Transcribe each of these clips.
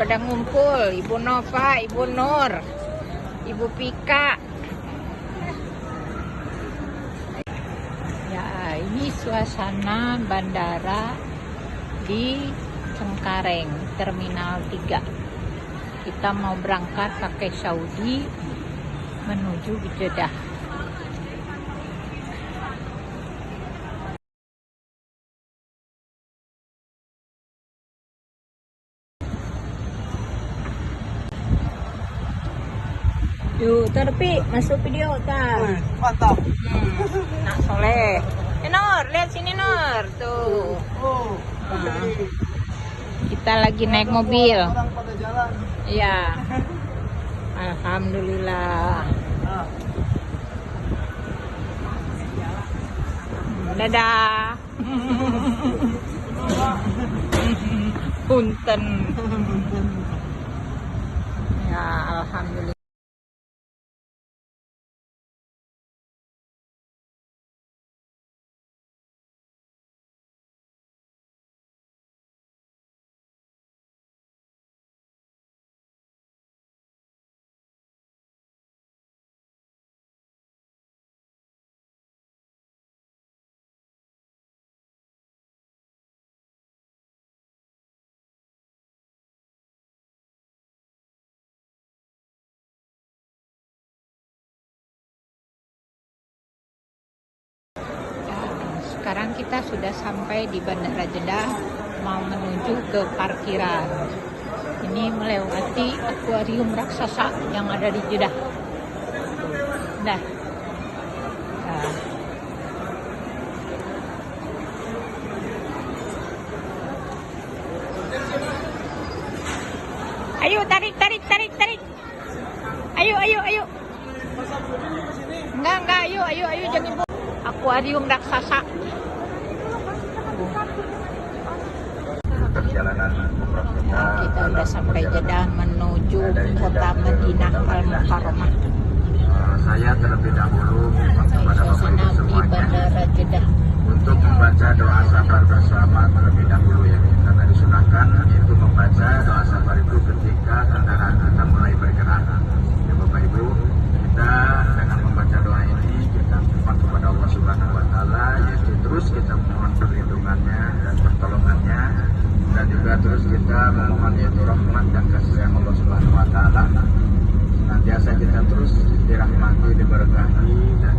pada ngumpul. Ibu Nova, Ibu Nur, Ibu Pika. Ya, ini suasana bandara di Cengkareng, Terminal 3. Kita mau berangkat pakai Saudi menuju Jeddah. Yuk, terpi masuk video tak? Mantap. Nak soleh. Nur, lihat sini Nur. Tuh. Oh. Kita lagi naik mobil. Orang pada jalan. Iya. Alhamdulillah. Dadah. Punten. Ya, alhamdulillah. Sekarang kita sudah sampai di Bandara Jeddah, mau menuju ke parkiran. Ini melewati akuarium raksasa yang ada di Jeddah. Nah. Ayo tarik. Ayo. Enggak, ayo jangan ibu. Akuarium raksasa. Kita udah sampai Jeddah menuju kota Madinah Al-Mukarramah. Saya terlebih dahulu mohon kepada Bapak Ibu semuanya Bandara Jeddah untuk membaca doa sabar bersama terlebih dahulu ya, karena disunahkan itu membaca doa sabar itu ketika kendaraan kita mulai bergerak. Ya Bapak Ibu, kita dengan membaca doa ini kita mohon kepada Allah Subhanahu Wa Taala, yaitu terus kita mohon perlindungannya dan pertolongannya, dan juga terus kita memohon yaitu rahmat dan kasih sayang Allah Subhanahu Wa Taala. Senantiasa kita terus dirahmati, diberkahi dan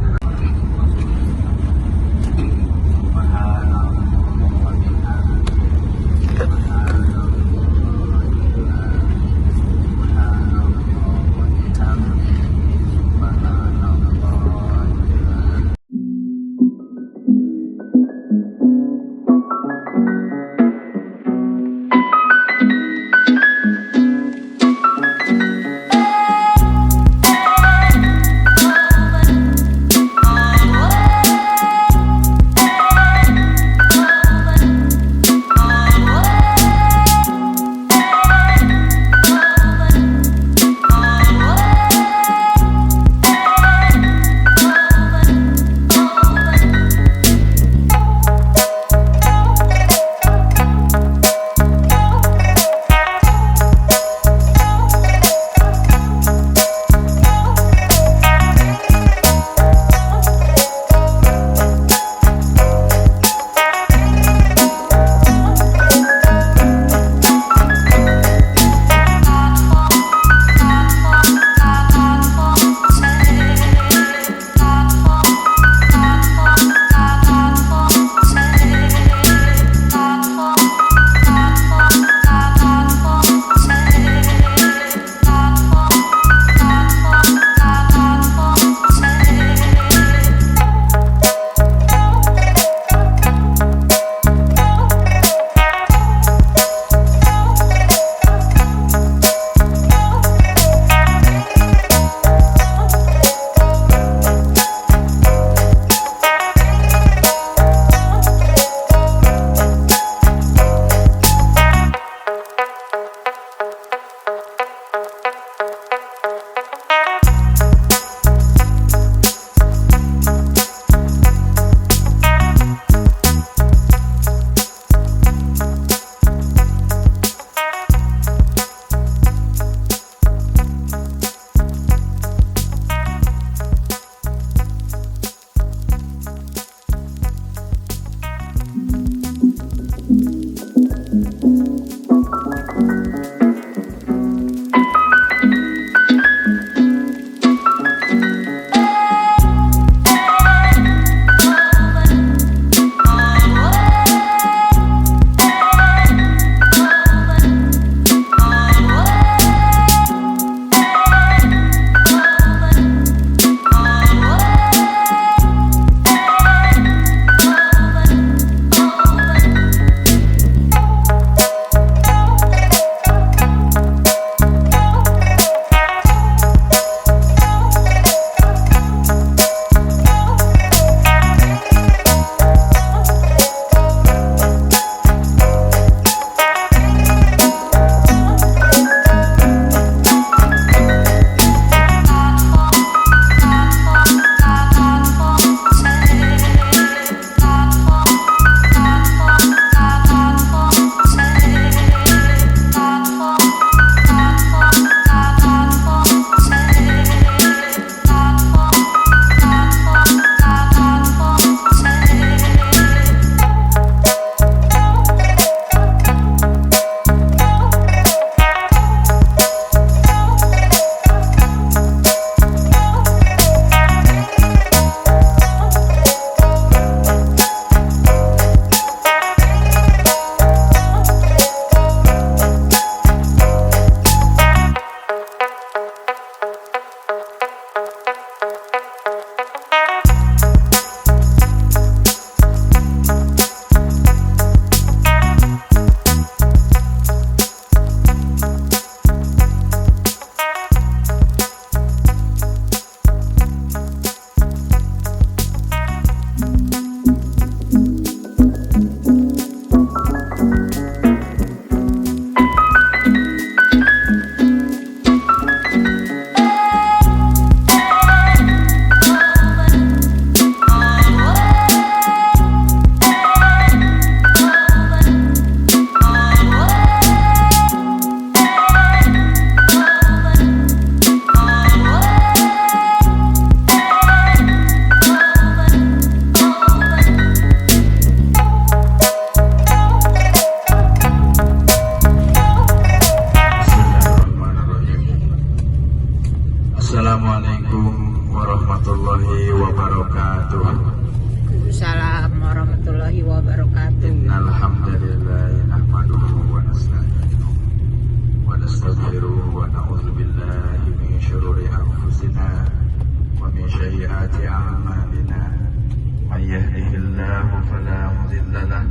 مضل له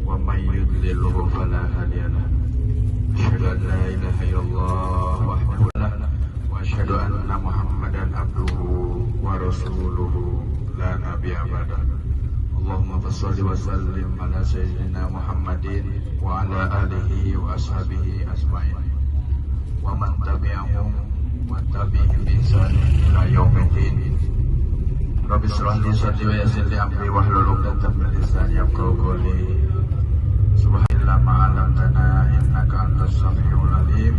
ومن يضلله فلا هادي له أشهد أن لا إله إلا الله وحده لا وأشهد أن محمدا عبده ورسوله لا نبي بعده اللهم صل وسلم على سيدنا محمد وعلى آله وأصحابه أجمعين ومن تبعهم وتبعهم بإحسان إلى يوم الدين Rabbi shrah li sadri wa yassir li amri wahlul 'uqdatam min lisani yafqahu qawli subhanallah ma 'allamtana innaka antas samiul 'alim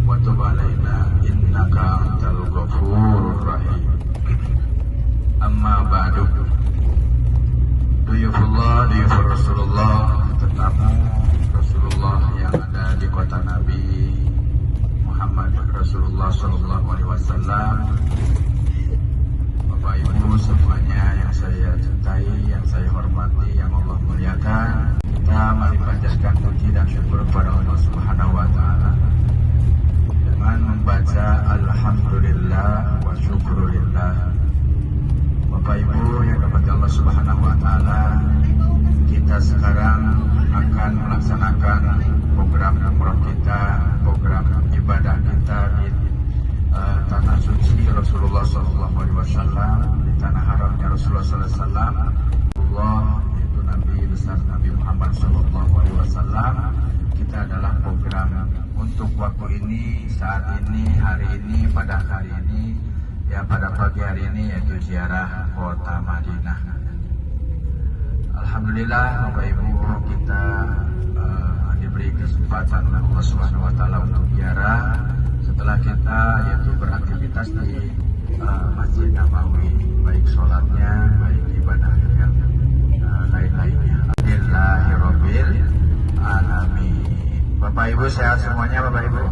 wa tub 'alaina innaka antal ghafurur rahim amma ba'du duyufullah duyufur Rasulullah tetamu Rasulullah yang ada di kota Nabi Muhammad Rasulullah sallallahu alaihi wasallam, Bapak Ibu semuanya yang saya cintai, yang saya hormati, yang Allah muliakan, kita mari panjatkan puji dan syukur kepada Allah Subhanahu wa taala dengan membaca alhamdulillah wa syukurillah. Bapak Ibu yang dirahmati Allah Subhanahu wa taala, kita sekarang akan melaksanakan program umrah kita, program ibadah kita di tanah suci Rasulullah SAW, di tanah haramnya Rasulullah SAW. Allah yaitu Nabi besar Nabi Muhammad SAW. Kita adalah program untuk waktu ini, saat ini, hari ini, pada hari ini, ya pada pagi hari ini, yaitu ziarah kota Madinah. Alhamdulillah Bapak Ibu, kita diberi kesempatan oleh Allah Subhanahu wa taala untuk ziarah setelah kita yaitu beraktivitas di Masjid Nabawi, baik sholatnya, baik ibadah yang lain-lainnya. Alhamdulillahirabbil alamin. Bapak Ibu sehat semuanya, Bapak Ibu?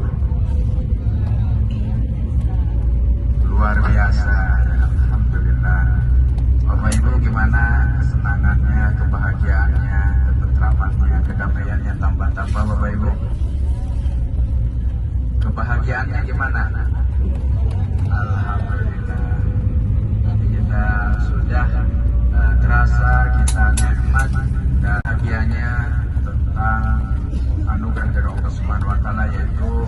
Luar biasa, alhamdulillah. Bapak Ibu gimana kesenangannya, kebahagiaannya, ketentramannya, kedamaiannya tambah-tambah, Bapak Ibu? Kebahagiaannya gimana? Alhamdulillah. Jadi kita sudah terasa, kita nikmat dan bahagianya tentang anugerah dari Allah Subhanahu wa taala, yaitu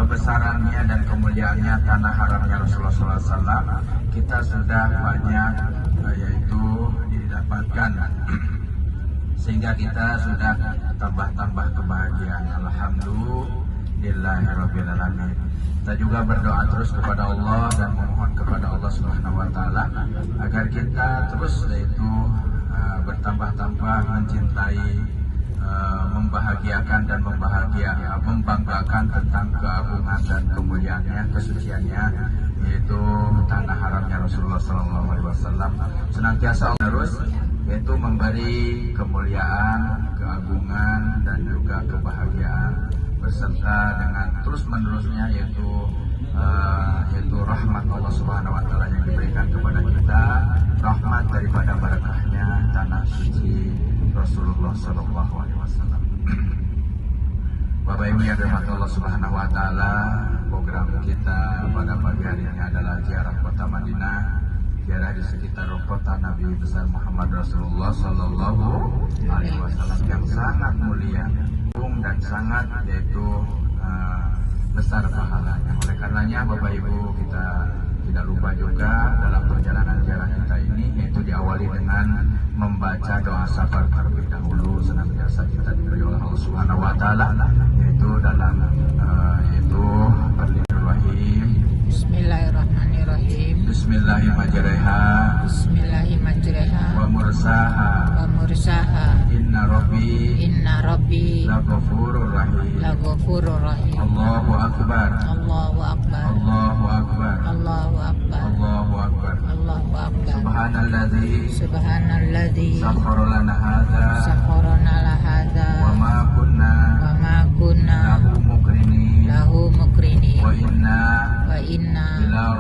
kebesarannya dan kemuliaannya tanah haramnya Rasulullah SAW. Kita sudah banyak yaitu didapatkan sehingga kita sudah tambah-tambah kebahagiaan. Alhamdulillahirabbil alamin. Kita juga berdoa terus kepada Allah dan memohon kepada Allah Subhanahu wa taala agar kita terus yaitu bertambah-tambah mencintai, membahagiakan dan membanggakan tentang keagungan dan kemuliaannya, kesuciannya, yaitu tanah haramnya Rasulullah SAW. Senantiasa terus yaitu memberi kemuliaan, keagungan dan juga kebahagiaan beserta dengan terus menerusnya yaitu rahmat Allah Subhanahu wa taala yang diberikan kepada kita, rahmat daripada barakahnya tanah suci Rasulullah sallallahu alaihi wasallam. Bapak Ibu yang dirahmati Allah Subhanahu wa taala, program kita pada pagi hari ini adalah ziarah kota Madinah, ziarah di sekitar kota Nabi besar Muhammad Rasulullah sallallahu alaihi wasallam yang sangat mulia dan sangat yaitu besar pahalanya. Oleh karenanya Bapak Ibu, kita tidak lupa juga dalam perjalanan ziarah kita ini yaitu diawali dengan membaca doa safar terlebih dahulu, senantiasa kita diberi oleh Allah Subhanahu wa taala, yaitu dalam yaitu Bismillahirrahmanirrahim. Bismillahirrahmanirrahim. Bismillahirrahmanirrahim. Bismillahirrahmanirrahim. Wa mursaha. Wa mursaha. Inna Rabbi laghafurur rahim. Allahu akbar. Allahu akbar. Allahu akbar. Allahu akbar. Allahu akbar. Allahu akbar. Subhanalladzi sakhkhara lana hadza wa ma kunna lahu muqrinin wa inna ila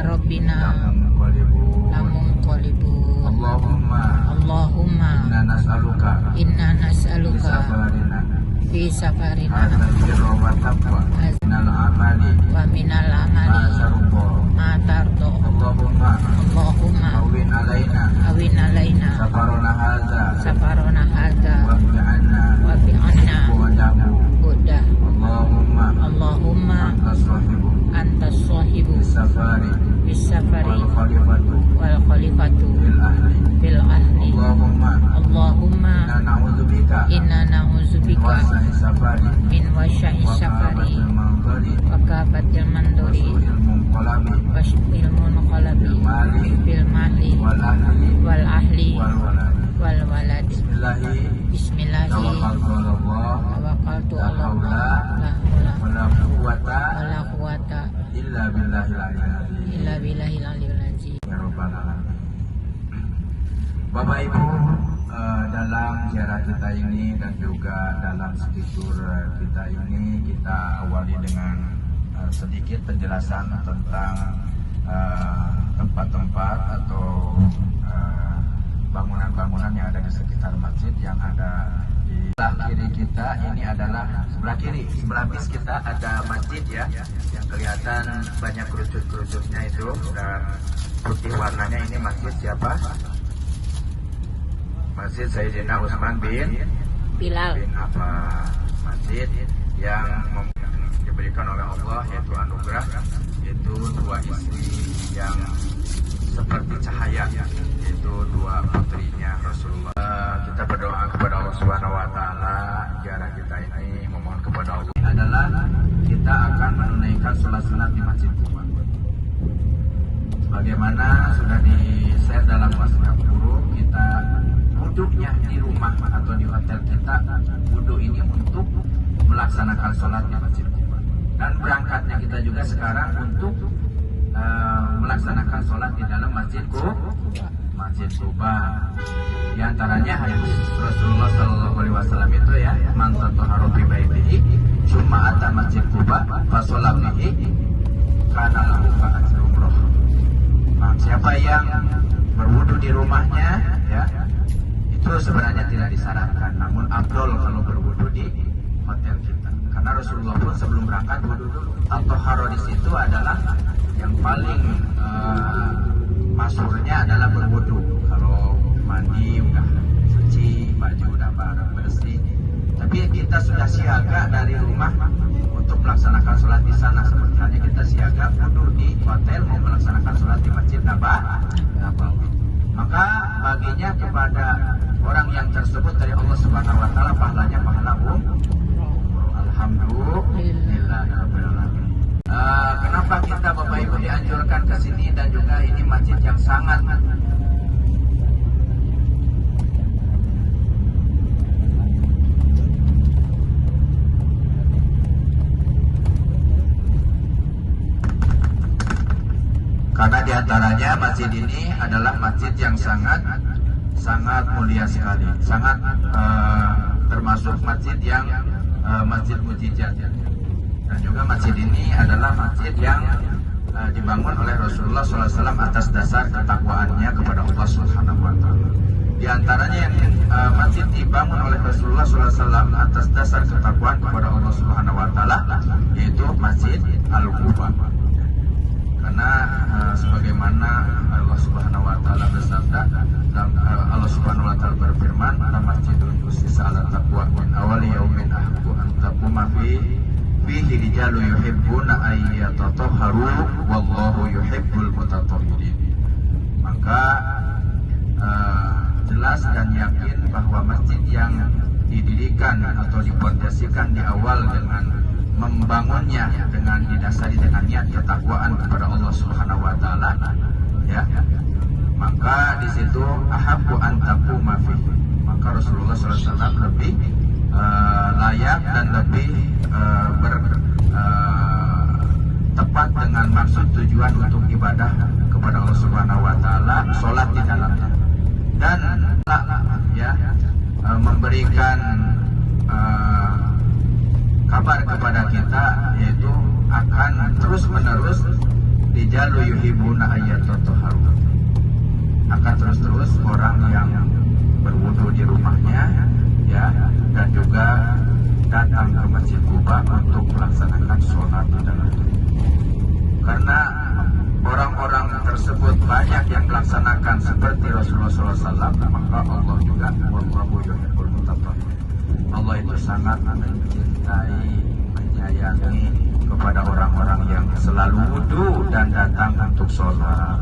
rabbina lamunqalibun. Allahumma inna nas'aluka fi safarina wa minal amali ma tardo. Allahumma awin alaina safarana inna na'udzubika wasa'i safari min wasya'i safari wakabatil mandori wa kabatil mandori wasu'il munqalabi wa syu'il munqalabi bil mali wal ahli wal ahli wal waladi. wal walad. Bismillahi Bismillahi tawakkaltu ala Allah tawakkaltu la ala haula Allah la wala quwwata wala quwata illa billahil aliyyil azim. illa billahil aliyyil azim. Ya Rabbal Alamin. Bapak Ibu, dalam ziarah kita ini dan juga dalam studi tour kita ini, kita awali dengan sedikit penjelasan tentang tempat-tempat atau bangunan-bangunan yang ada di sekitar masjid yang ada di sebelah kiri kita. Ini adalah sebelah kiri, sebelah bis kita ada masjid ya, yang kelihatan banyak kerucut-kerucutnya itu dan putih warnanya. Ini masjid siapa? Masjid Sayyidina Utsman bin Bilal. Masjid yang diberikan oleh Allah, yaitu anugerah, yaitu dua istri yang seperti cahaya, yaitu dua putrinya Rasulullah. Kita berdoa kepada Allah Subhanahu wa taala, ziarah kita ini memohon kepada Allah adalah kita akan menunaikan sholat sunat di Masjid Kuba. Sebagaimana sudah di-share dalam WhatsApp guru, kita wuduknya di rumah atau di hotel kita, wudhu ini untuk melaksanakan sholat di Masjid Kuba. Dan berangkatnya kita juga sekarang untuk melaksanakan sholat di dalam Masjid Kuba. Di antaranya hadis Rasulullah SAW itu ya, man tatahhara fi baitihi tsumma ata Masjid Kuba fa shalla fihi kana lahu ajru umrah. Siapa yang berwudu di rumahnya ya, itu sebenarnya tidak disarankan, namun afdol kalau berwudu di hotel kita. Karena Rasulullah pun sebelum berangkat wudu dulu. At-tahara di situ adalah yang paling masyhurnya adalah berwudu. Kalau mandi udah suci, baju udah bersih. Tapi kita sudah siaga dari rumah untuk melaksanakan sholat di sana. Seperti halnya kita siaga wudu di hotel mau melaksanakan sholat di Masjid Nabawi. Maka baginya kepada orang yang tersebut dari Allah Subhanahu wa taala pahalanya pahala Alhamdulillahirobbilalamin. Kenapa kita Bapak Ibu dianjurkan ke sini dan juga ini masjid yang sangat karena diantaranya masjid ini adalah masjid yang sangat mulia sekali, sangat termasuk masjid yang masjid mujizat. Dan juga masjid ini adalah masjid yang dibangun oleh Rasulullah SAW atas dasar ketakwaannya kepada Allah Subhanahu wa taala. Di antaranya yang masjid dibangun oleh Rasulullah SAW atas dasar ketakwaan kepada Allah Subhanahu wa taala, yaitu Masjid Al-Quba. Karena sebagaimana Allah Subhanahu wa taala bersabda, Allah Subhanahu wa taala berfirman, "Masjidun ussisa 'ala taqwa min awwali yaumin ahaqqu an taquma fihi rijalun yuhibbuna an yatatahharu wallahu yuhibbul mutatahhirin." Maka jelas dan yakin bahwa masjid yang didirikan atau dipondasikan di awal dengan membangunnya dengan didasari dengan niat ketakwaan kepada Allah Subhanahu wa taala ya, maka di situ ahabbu an taquma fihi, maka Rasulullah SAW lebih layak dan lebih tepat dengan maksud tujuan untuk ibadah kepada Allah Subhanahu wa taala, sholat di dalamnya. Dan ya memberikan kabar kepada kita, yaitu akan terus-menerus dijalu yuhibuna ayyatatahharu, akan terus-terus orang yang berwudu di rumahnya ya, dan juga datang ke Masjid Kuba untuk melaksanakan sholat di dalamnya. Karena orang-orang tersebut banyak yang melaksanakan seperti Rasulullah SAW, maka Allah juga wallahu yuhibbul mutatahhirin. Allah itu sangat mencintai, menyayangi kepada orang-orang yang selalu wudu dan datang untuk sholat.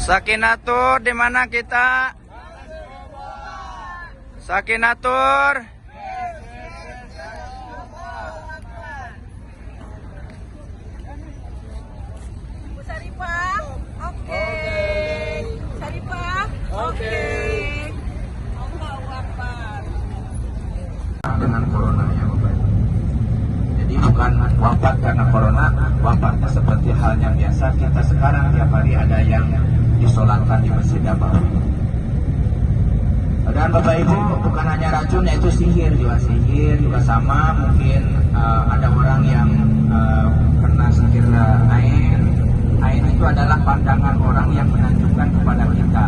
Sakinatur, di mana kita? Sakinatur. Bu Saripah, oke. Saripah, oke. Allahu Akbar. Dengan corona ya Bapak. Jadi bukan wafat karena corona, wafatnya seperti halnya biasa kita sekarang tiap hari ada yang disolatkan di Masjid Nabawi. Dan Bapak Ibu bukan hanya racun, yaitu sihir juga sama. Mungkin ada orang yang kena sihir ain. Ain itu adalah pandangan orang yang menunjukkan kepada kita.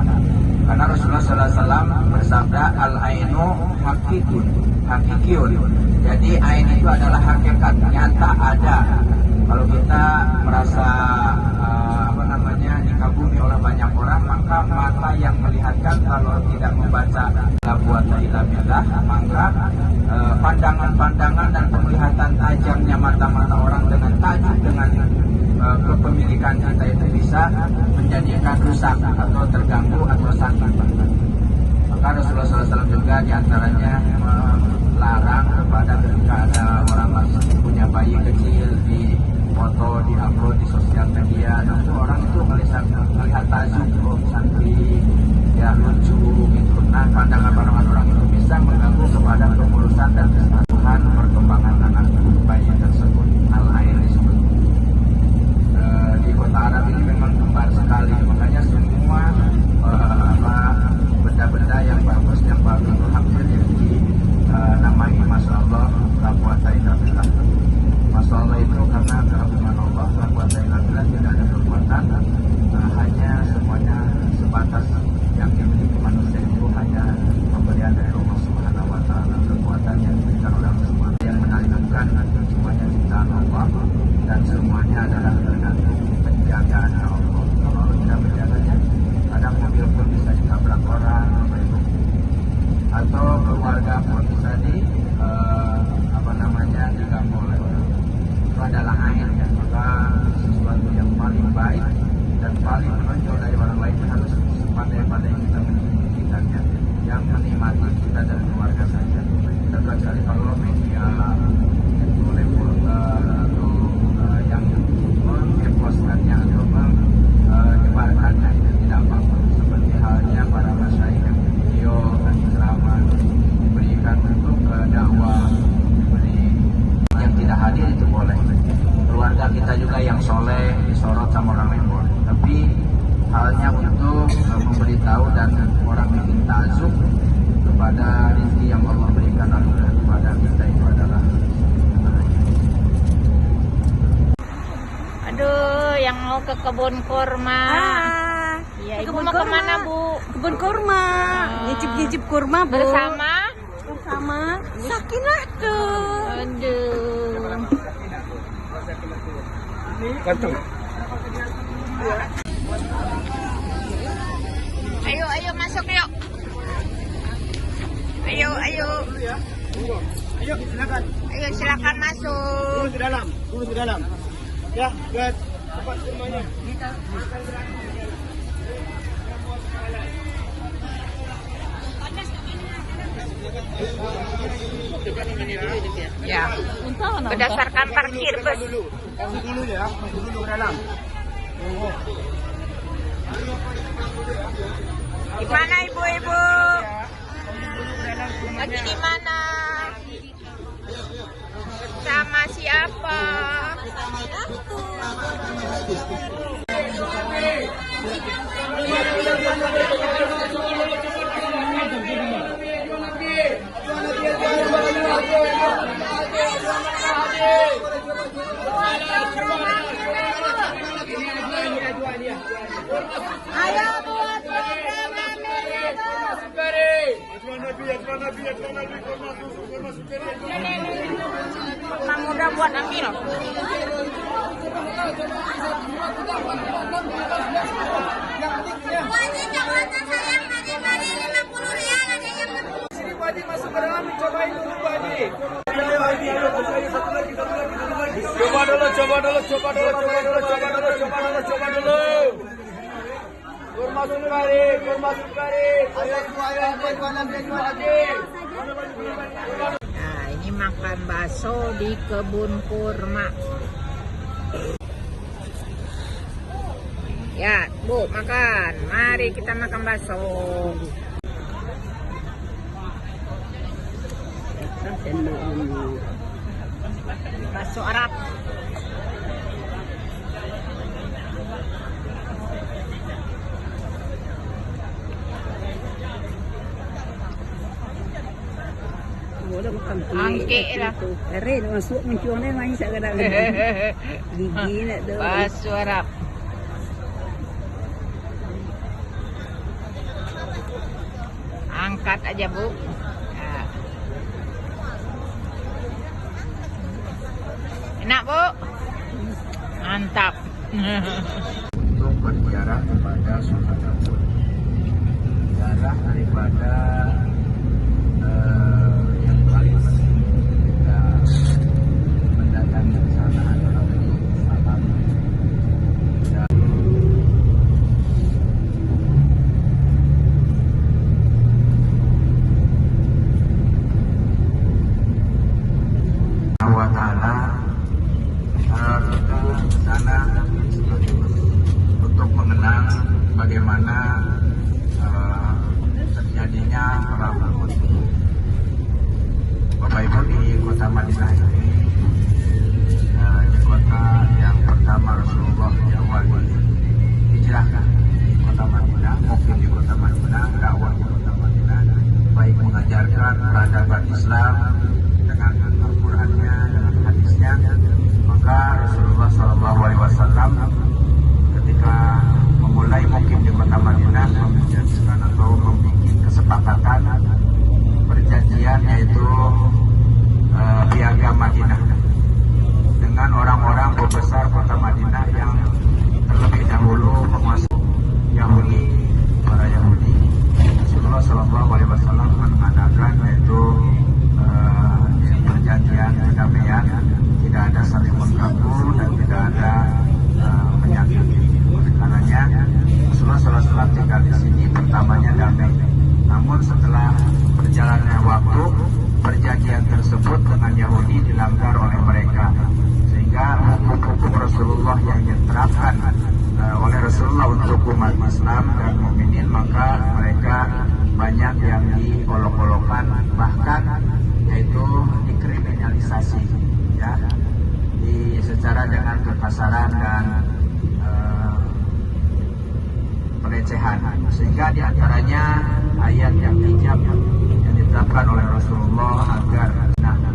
Karena Rasulullah SAW bersabda, al-ainu hakikiyun. Jadi ain itu adalah hakikat, nyata ada. Kalau kita merasa dikagumi oleh banyak orang, maka mata yang melihatkan kalau tidak membaca la quwwata illa billah, maka pandangan-pandangan dan penglihatan tajamnya mata-mata orang dengan tajuk dengan kepemilikan kita itu bisa menjadikan rusak atau terganggu atau sakit. Maka Rasulullah SAW juga diantaranya melarang kepada ketika ada orang masih punya bayi kecil di foto, di upload di sosial media, dan itu orang itu melihat tajuk, cantik, ya lucu gitu. Nah, pandangan-pandangan orang itu bisa mengganggu kepada kemurusan dan kesatuan perkembangan anak bayi tersebut. Al-ain disebut. Di kota Arab ini memang kembar sekali, makanya semua benda-benda yang bagus itu hampir dinamai Masya Allah, la quwwata illa billah. Masya Allah itu karena keagungan Allah, la quwwata illa billah, tidak ada kekuatan, hanya semuanya sebatas yang dimiliki manusia itu hanya pemberian dari Allah Subhanahu wa Ta'ala. Kekuatan yang diberikan oleh Allah Subhanahu wa Ta'ala yang menunjukkan semuanya ciptaan Allah, dan semuanya adalah tergantung penjagaannya Allah. Kalau Allah tidak menjaganya, kadang mobil pun bisa ditabrak orang, atau keluarga pun bisa diganggu oleh orang. Itu adalah ain ya. Maka sesuatu yang paling baik dan paling menonjol dari orang lain harus sepandai-pandai kita menikmatinya, yang menikmati kita dan keluarga saja. Kita kecuali kalau media itu reporter atau yang mengeposkannya atau menyebarkannya itu tidak apa-apa. Seperti halnya para masyayikh yang video dan ceramah diberikan untuk dakwah, yang tidak hadir itu boleh. Keluarga kita juga yang soleh disorot sama orang lain boleh. Tapi halnya untuk memberitahu dan orang bikin ta'zub kepada rezeki yang Allah berikan kepada kita itu adalah. Aduh, yang mau ke kebun kurma. Iya, Ibu mau kemana, Bu? Kebun kurma. Nyicip-nyicip kurma, Bu. Bersama Sakinah tuh. Aduh. Ayo masuk yuk. Ayo. Ayo silakan. Ayo silakan masuk. Turun ke dalam. Ya, lihat tempat rumahnya. Ya. Berdasarkan parkir bus. Masuk dulu ya, masuk dulu ke dalam. Gimana ibu-ibu? Lagi di mana? Sama siapa? Ayo buat program Kurma muda buat ambil. Wajib jabatan sayang mari 50 rial ada yang Sini Pak Haji masuk ke dalam, cobain dulu Pak Haji. Coba dulu. Kurma sukari, kurma sukari. Ayo lagi. Nah, ini makan bakso di kebun kurma. Ya, Bu, makan. Mari kita makan bakso. Bakso Arab. Angke lah. Rin masuk munculnya main sekarang. Gigi nak tu. Bakso Arab. Angkat aja, Bu. Nah. Enak, Bu? Mantap. Untuk berziarah kepada Sultan Agung. Ziarah daripada yang paling penting kita mendatangi sana adalah tadi salam. Allah Ta'ala kita ke sana untuk mengenang bagaimana terjadinya perang Uhud. Bapak Ibu, di kota Madinah ini di kota yang pertama Rasulullah di awal hijrahkan di kota Madinah, mungkin di kota Madinah, dakwah di kota Madinah, baik mengajarkan peradaban Islam dengan Al-Qur'annya, dengan hadisnya. Maka Rasulullah SAW ketika memulai mukim di kota Madinah menjadikan atau membuat kesepakatan perjanjian, yaitu piagam Madinah dengan orang-orang pembesar kota Madinah yang terlebih dahulu menguasai Yahudi, para Yahudi. Rasulullah SAW mengadakan yaitu perjanjian perdamaian, tidak ada saling mengganggu dan tidak ada menyakiti. Oleh karenanya Rasulullah SAW tinggal di sini pertamanya damai. Namun setelah berjalannya waktu, perjanjian tersebut dengan Yahudi dilanggar oleh mereka, sehingga hukum-hukum Rasulullah yang diterapkan oleh Rasulullah untuk umat Islam dan mukminin, maka mereka banyak yang diolok-olokkan, bahkan yaitu dikriminalisasi, ya, secara dengan kekasaran dan pelecehan, sehingga diantaranya ayat yang hijab yang ditetapkan oleh Rasulullah agar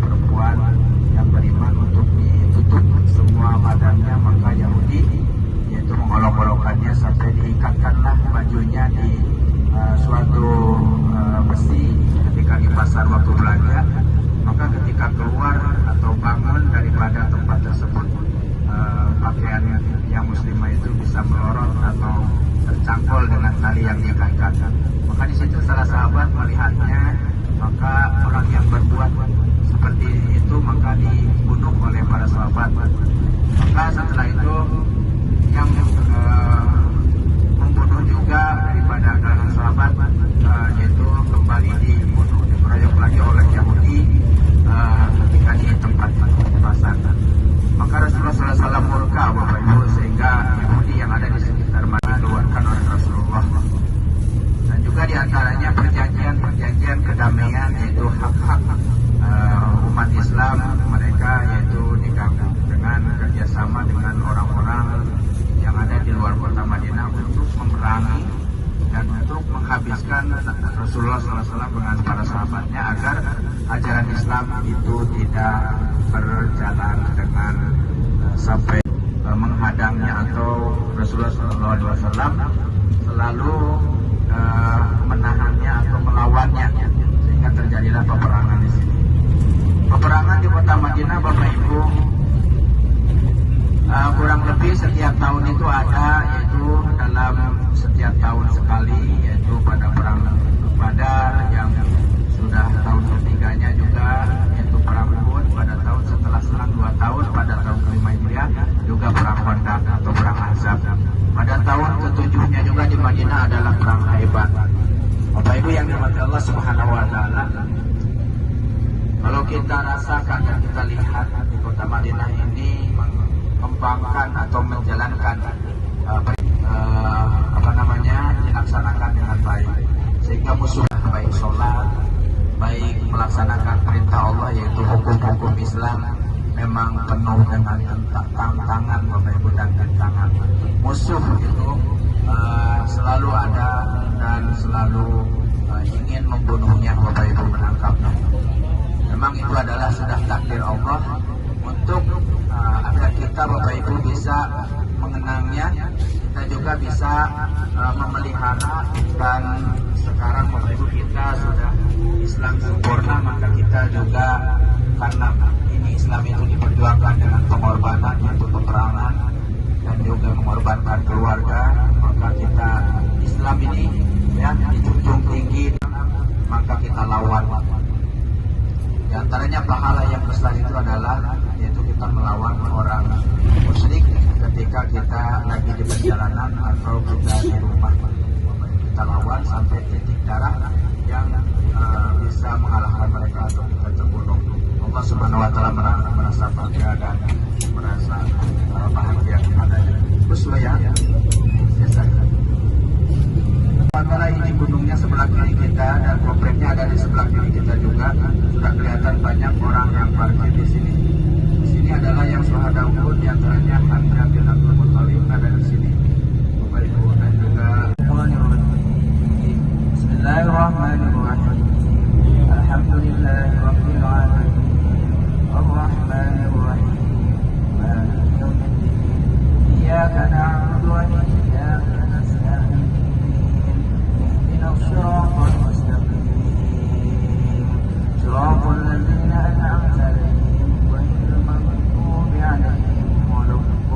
perempuan yang beriman untuk ditutup semua badannya, maka Yahudi yaitu mengolok-olokkannya sampai diikatkanlah bajunya di suatu besi ketika di pasar waktu belanja. Maka ketika keluar atau bangun daripada tempat tersebut, pakaian yang muslimah itu bisa melorot atau tercangkul dengan tali yang diikatkan. Maka di situ salah sahabat melihatnya, maka orang yang berbuat seperti itu maka dibunuh oleh para sahabat. Maka setelah itu yang membunuh juga daripada kalangan sahabat, yaitu kembali dibunuh, dikeroyok lagi oleh Yahudi ketika di tempat pasar. Maka Rasulullah SAW murka, Bapak Ibu, sehingga Yahudi yang ada di sekitar Madinah keluarkan oleh Rasulullah. Dan juga diantaranya perjanjian kedamaian, yaitu hak-hak umat Islam mereka, yaitu diganggu dengan kerjasama dengan orang-orang yang ada di luar kota Madinah untuk memerangi dan untuk menghabiskan Rasulullah SAW dengan para sahabatnya agar ajaran Islam itu tidak berjalan dengan sampai menghadangnya, atau Rasulullah SAW selalu menahannya atau melawannya, sehingga terjadilah peperangan di sini. Peperangan di kota Madinah, Bapak Ibu, kurang lebih setiap tahun itu ada, yaitu dalam setiap tahun sekali, yaitu pada perang Badar yang sudah tahun ketiganya juga, yaitu perang Uhud pada tahun setelah selang 2 tahun pada tahun ke-5 Hijriah, juga perang Khandaq atau perang Ahzab. Pada tahun ke-7-nya juga di Madinah adalah perang hebat. Bapak Ibu yang dirahmati Allah Subhanahu wa taala, kalau kita rasakan dan kita lihat di kota Madinah ini mengembangkan atau menjalankan dilaksanakan dengan baik, sehingga musuh baik sholat, baik melaksanakan perintah Allah yaitu hukum-hukum Islam memang penuh dengan tantangan Bapak Ibu dan tantangan. Musuh itu selalu ada dan selalu ingin membunuhnya Bapak Ibu, menangkapnya. Memang itu adalah sudah takdir Allah untuk agar kita Bapak Ibu bisa mengenangnya, kita juga bisa memelihara, dan sekarang Bapak Ibu kita sudah Islam sempurna, maka kita juga karena ini Islam itu diperjuangkan dengan pengorbanan yaitu peperangan dan juga mengorbankan keluarga, maka kita Islam ini ya dijunjung tinggi, maka kita lawan. Di antaranya pahala yang besar itu adalah yaitu kita melawan orang musyrik ketika kita lagi di perjalanan atau kita di rumah. Kita lawan sampai titik darah yang bisa mengalahkan mereka atau kita terbunuh. Allah Subhanahu wa taala merasa bangga dan merasa bahagia kepadanya. Terus ya, biasa. Sementara ini gunungnya sebelah kiri kita dan kompleknya ada di sebelah kiri kita juga, sudah kelihatan banyak orang yang parkir di sini. Di sini adalah yang syuhada Uhud, di antaranya Hamzah bin Abdul Muthalib ada di sini. Bapak Ibu dan juga Bismillahirrahmanirrahim. Alhamdulillahirabbil alamin. Arrahmanirrahim. Maliki yaumiddin. Iyyaka na'budu wa iyyaka nasta'in. Ihdinas siratal mustaqim. Shiratal ladzina an'amta 'alaihim ghairil maghdubi 'alaihim waladdallin.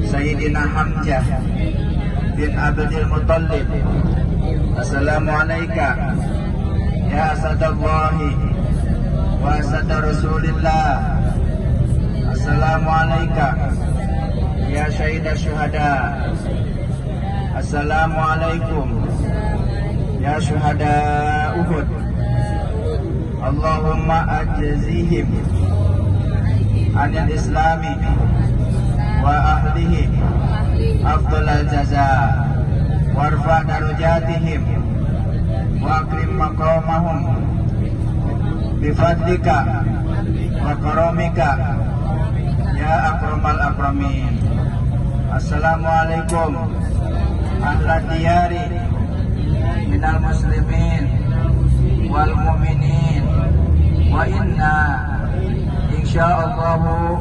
Sayyidina Hamzah bin Abdul Muthalib. Assalamualaikum ya asadallahi wa asad Rasulillah. Assalamualaikum ya syahida syuhada. Assalamualaikum ya syuhada Uhud. Allahumma ajzihim anil islami wa ahlihi afdalal jaza warfa darajatihim wa akrim maqamahum bifadlika wa karamika ya akramal akramin. Assalamualaikum ahlan diyari minal muslimin wal mu'minin wa inna insyaallahu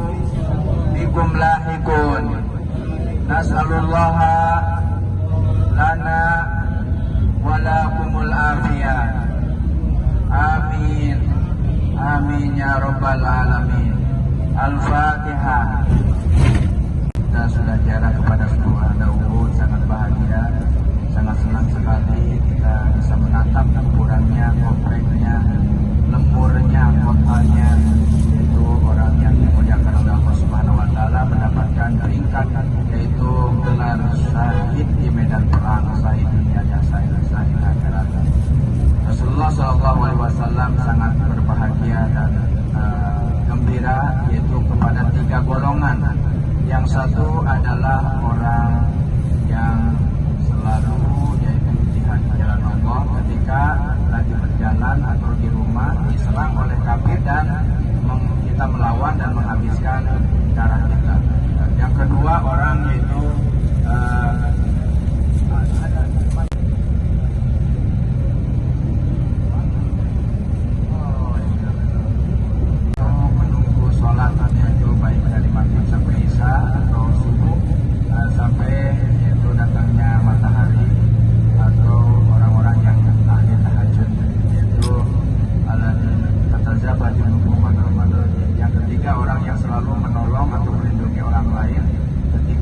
bikum lahikun. Nas'alullaha lana walakumul afiyah. Amin. Amin ya rabbal alamin. Al-Fatihah. Kita sudah ziarah kepada Syuhada Uhud, sangat bahagia, sangat senang sekali kita bisa menatap kuburannya, kompleknya, lemburnya, kotanya, yaitu orang yang dimuliakan oleh Allah Subhanahu wa taala mendapatkan peringkat yaitu gelar syahid di medan perang, syahid dunia dan syahid akhirat. Rasulullah SAW sangat berbahagia dan gembira yaitu kepada 3 golongan. Yang satu adalah orang yang selalu yaitu jihad di jalan Allah ketika lagi berjalan atau di rumah diserang oleh kafir dan kita melawan dan menghabiskan darah kita. Yang kedua orang yaitu menunggu sholat yaitu baik dari maghrib sampai isya atau subuh sampai yaitu datangnya matahari, atau orang-orang yang ahli tahajud yaitu yang ketiga orang yang selalu menolong atau melindungi orang lain ketika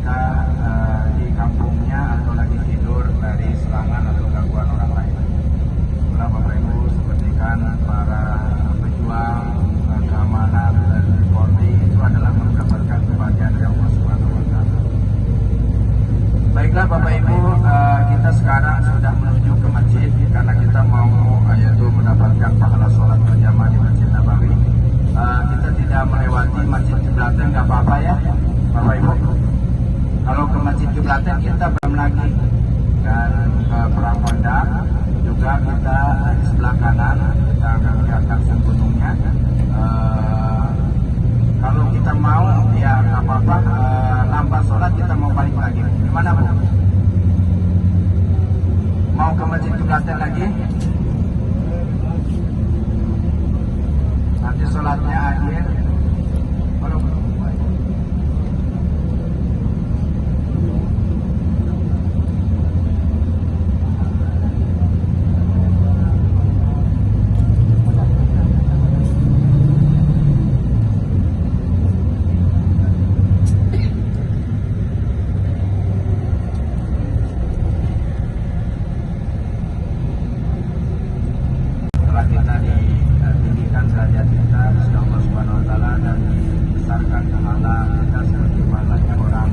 Kiblaten nggak apa-apa ya, Bapak Ibu. Kalau ke Masjid Kiblaten kita belum lagi, dan ke Perang Honda juga kita di sebelah kanan kita akan melihatkan gunungnya. Kalau kita mau ya nggak apa-apa, lambat sholat kita mau balik lagi. Gimana Bu? Mau ke Masjid Kiblaten lagi? Nanti sholatnya akhir. Kalau kita ditinggikan derajat kita oleh Allah Subhanahu Wa Taala dan dibesarkan pahala kita seperti pahalanya orang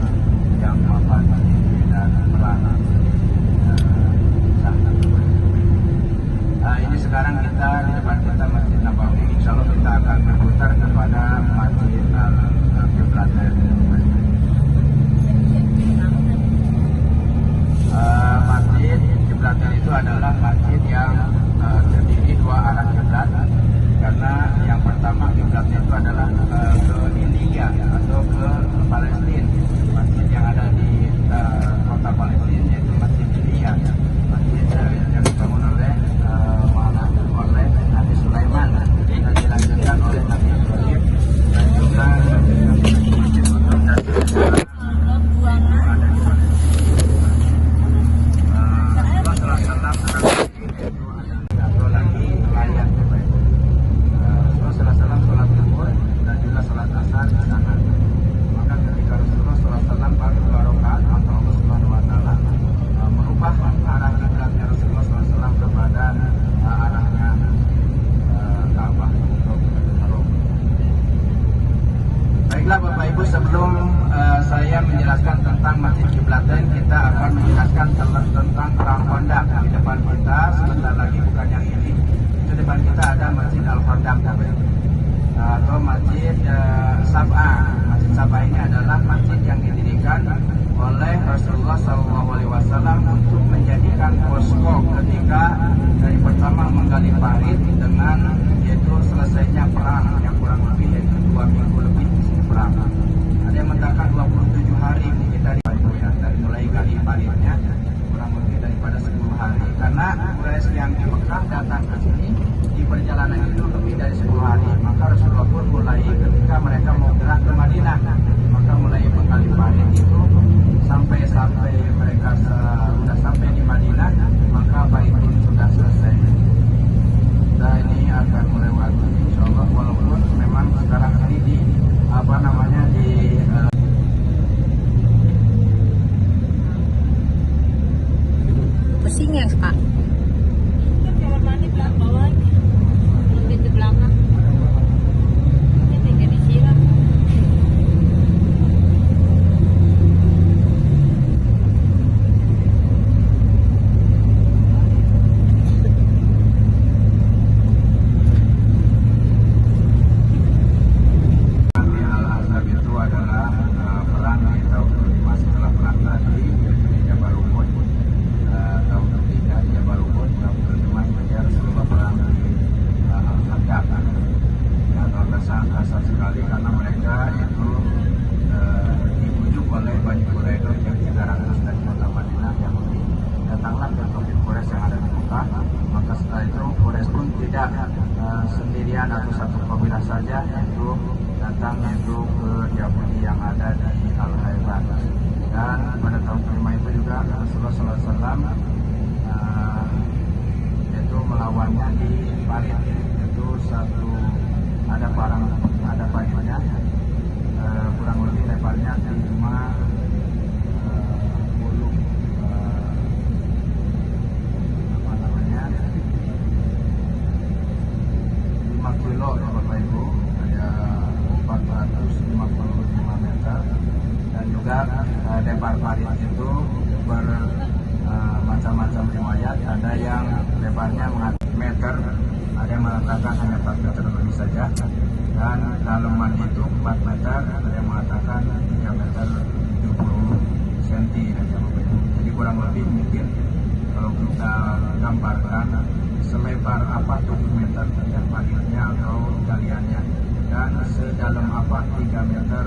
yang wafat di medan perang. Ini sekarang kita di depan kita Masjid Nabawi. Insya Allah kita akan berputar kepada Masjid Kiblaten. Masjid Kiblaten itu adalah masjid yang terdiri dua arah kiblat, karena yang pertama kiblatnya itu adalah ke India atau ke Palestina, masjid yang ada di kota Palestina yaitu Masjid India, masjid yang dibangun oleh Nabi Sulaiman dan dilanjutkan oleh Nabi Ibrahim, dan juga masjid untuk Bapak Ibu, sebelum saya menjelaskan tentang Masjid Kiblaten, kita akan menjelaskan tentang Perang Honda. Di depan kita sebentar lagi, bukan yang ini, itu depan kita ada Masjid Al-Khandaq atau Masjid Sab'a. Masjid Sab'a ini adalah masjid yang didirikan oleh Rasulullah SAW untuk menjadikan posko ketika dari pertama menggali parit dengan yaitu selesainya perang yang kurang lebih yaitu 2 minggu lebih perang. Ada yang mengatakan 27 hari kita dari mulai gali paritnya kurang lebih daripada 10 hari, karena Quraisy yang di Mekah datang ke sini di perjalanan itu lebih dari 10 hari. Maka Rasulullah pun mulai ketika mereka mau gerak ke Madinah, maka mulai menggali parit itu sampai mereka sudah sampai di Madinah, maka parit pun sudah selesai. Nah, ini akan melewati insyaallah, walaupun memang sekarang ini di pusing ya Pak. Kamar mandi bawah lebih di belakang. Ini tinggal disiram. Sendirian atau satu kabilah saja itu datang itu ke Yahudi yang ada di Al-Haiban, dan pada tahun kelima itu juga Rasulullah SAW itu melawannya di parit, itu satu ada paritnya kurang lebih lebarnya 5 kilo ya Bapak Ibu, ada 455 meter, dan juga lebar parit itu bermacam-macam riwayat. Ada yang lebarnya 4 meter, ada yang mengatakan hanya 4 meter lebih saja. Dan kedalaman itu 4 meter, ada yang mengatakan 3 meter 70 cm aja Bapak Ibu. Jadi kurang lebih mungkin kalau kita gambarkan selebar apa 7 meter yang paritnya atau galiannya, dan sedalam apa 3 meter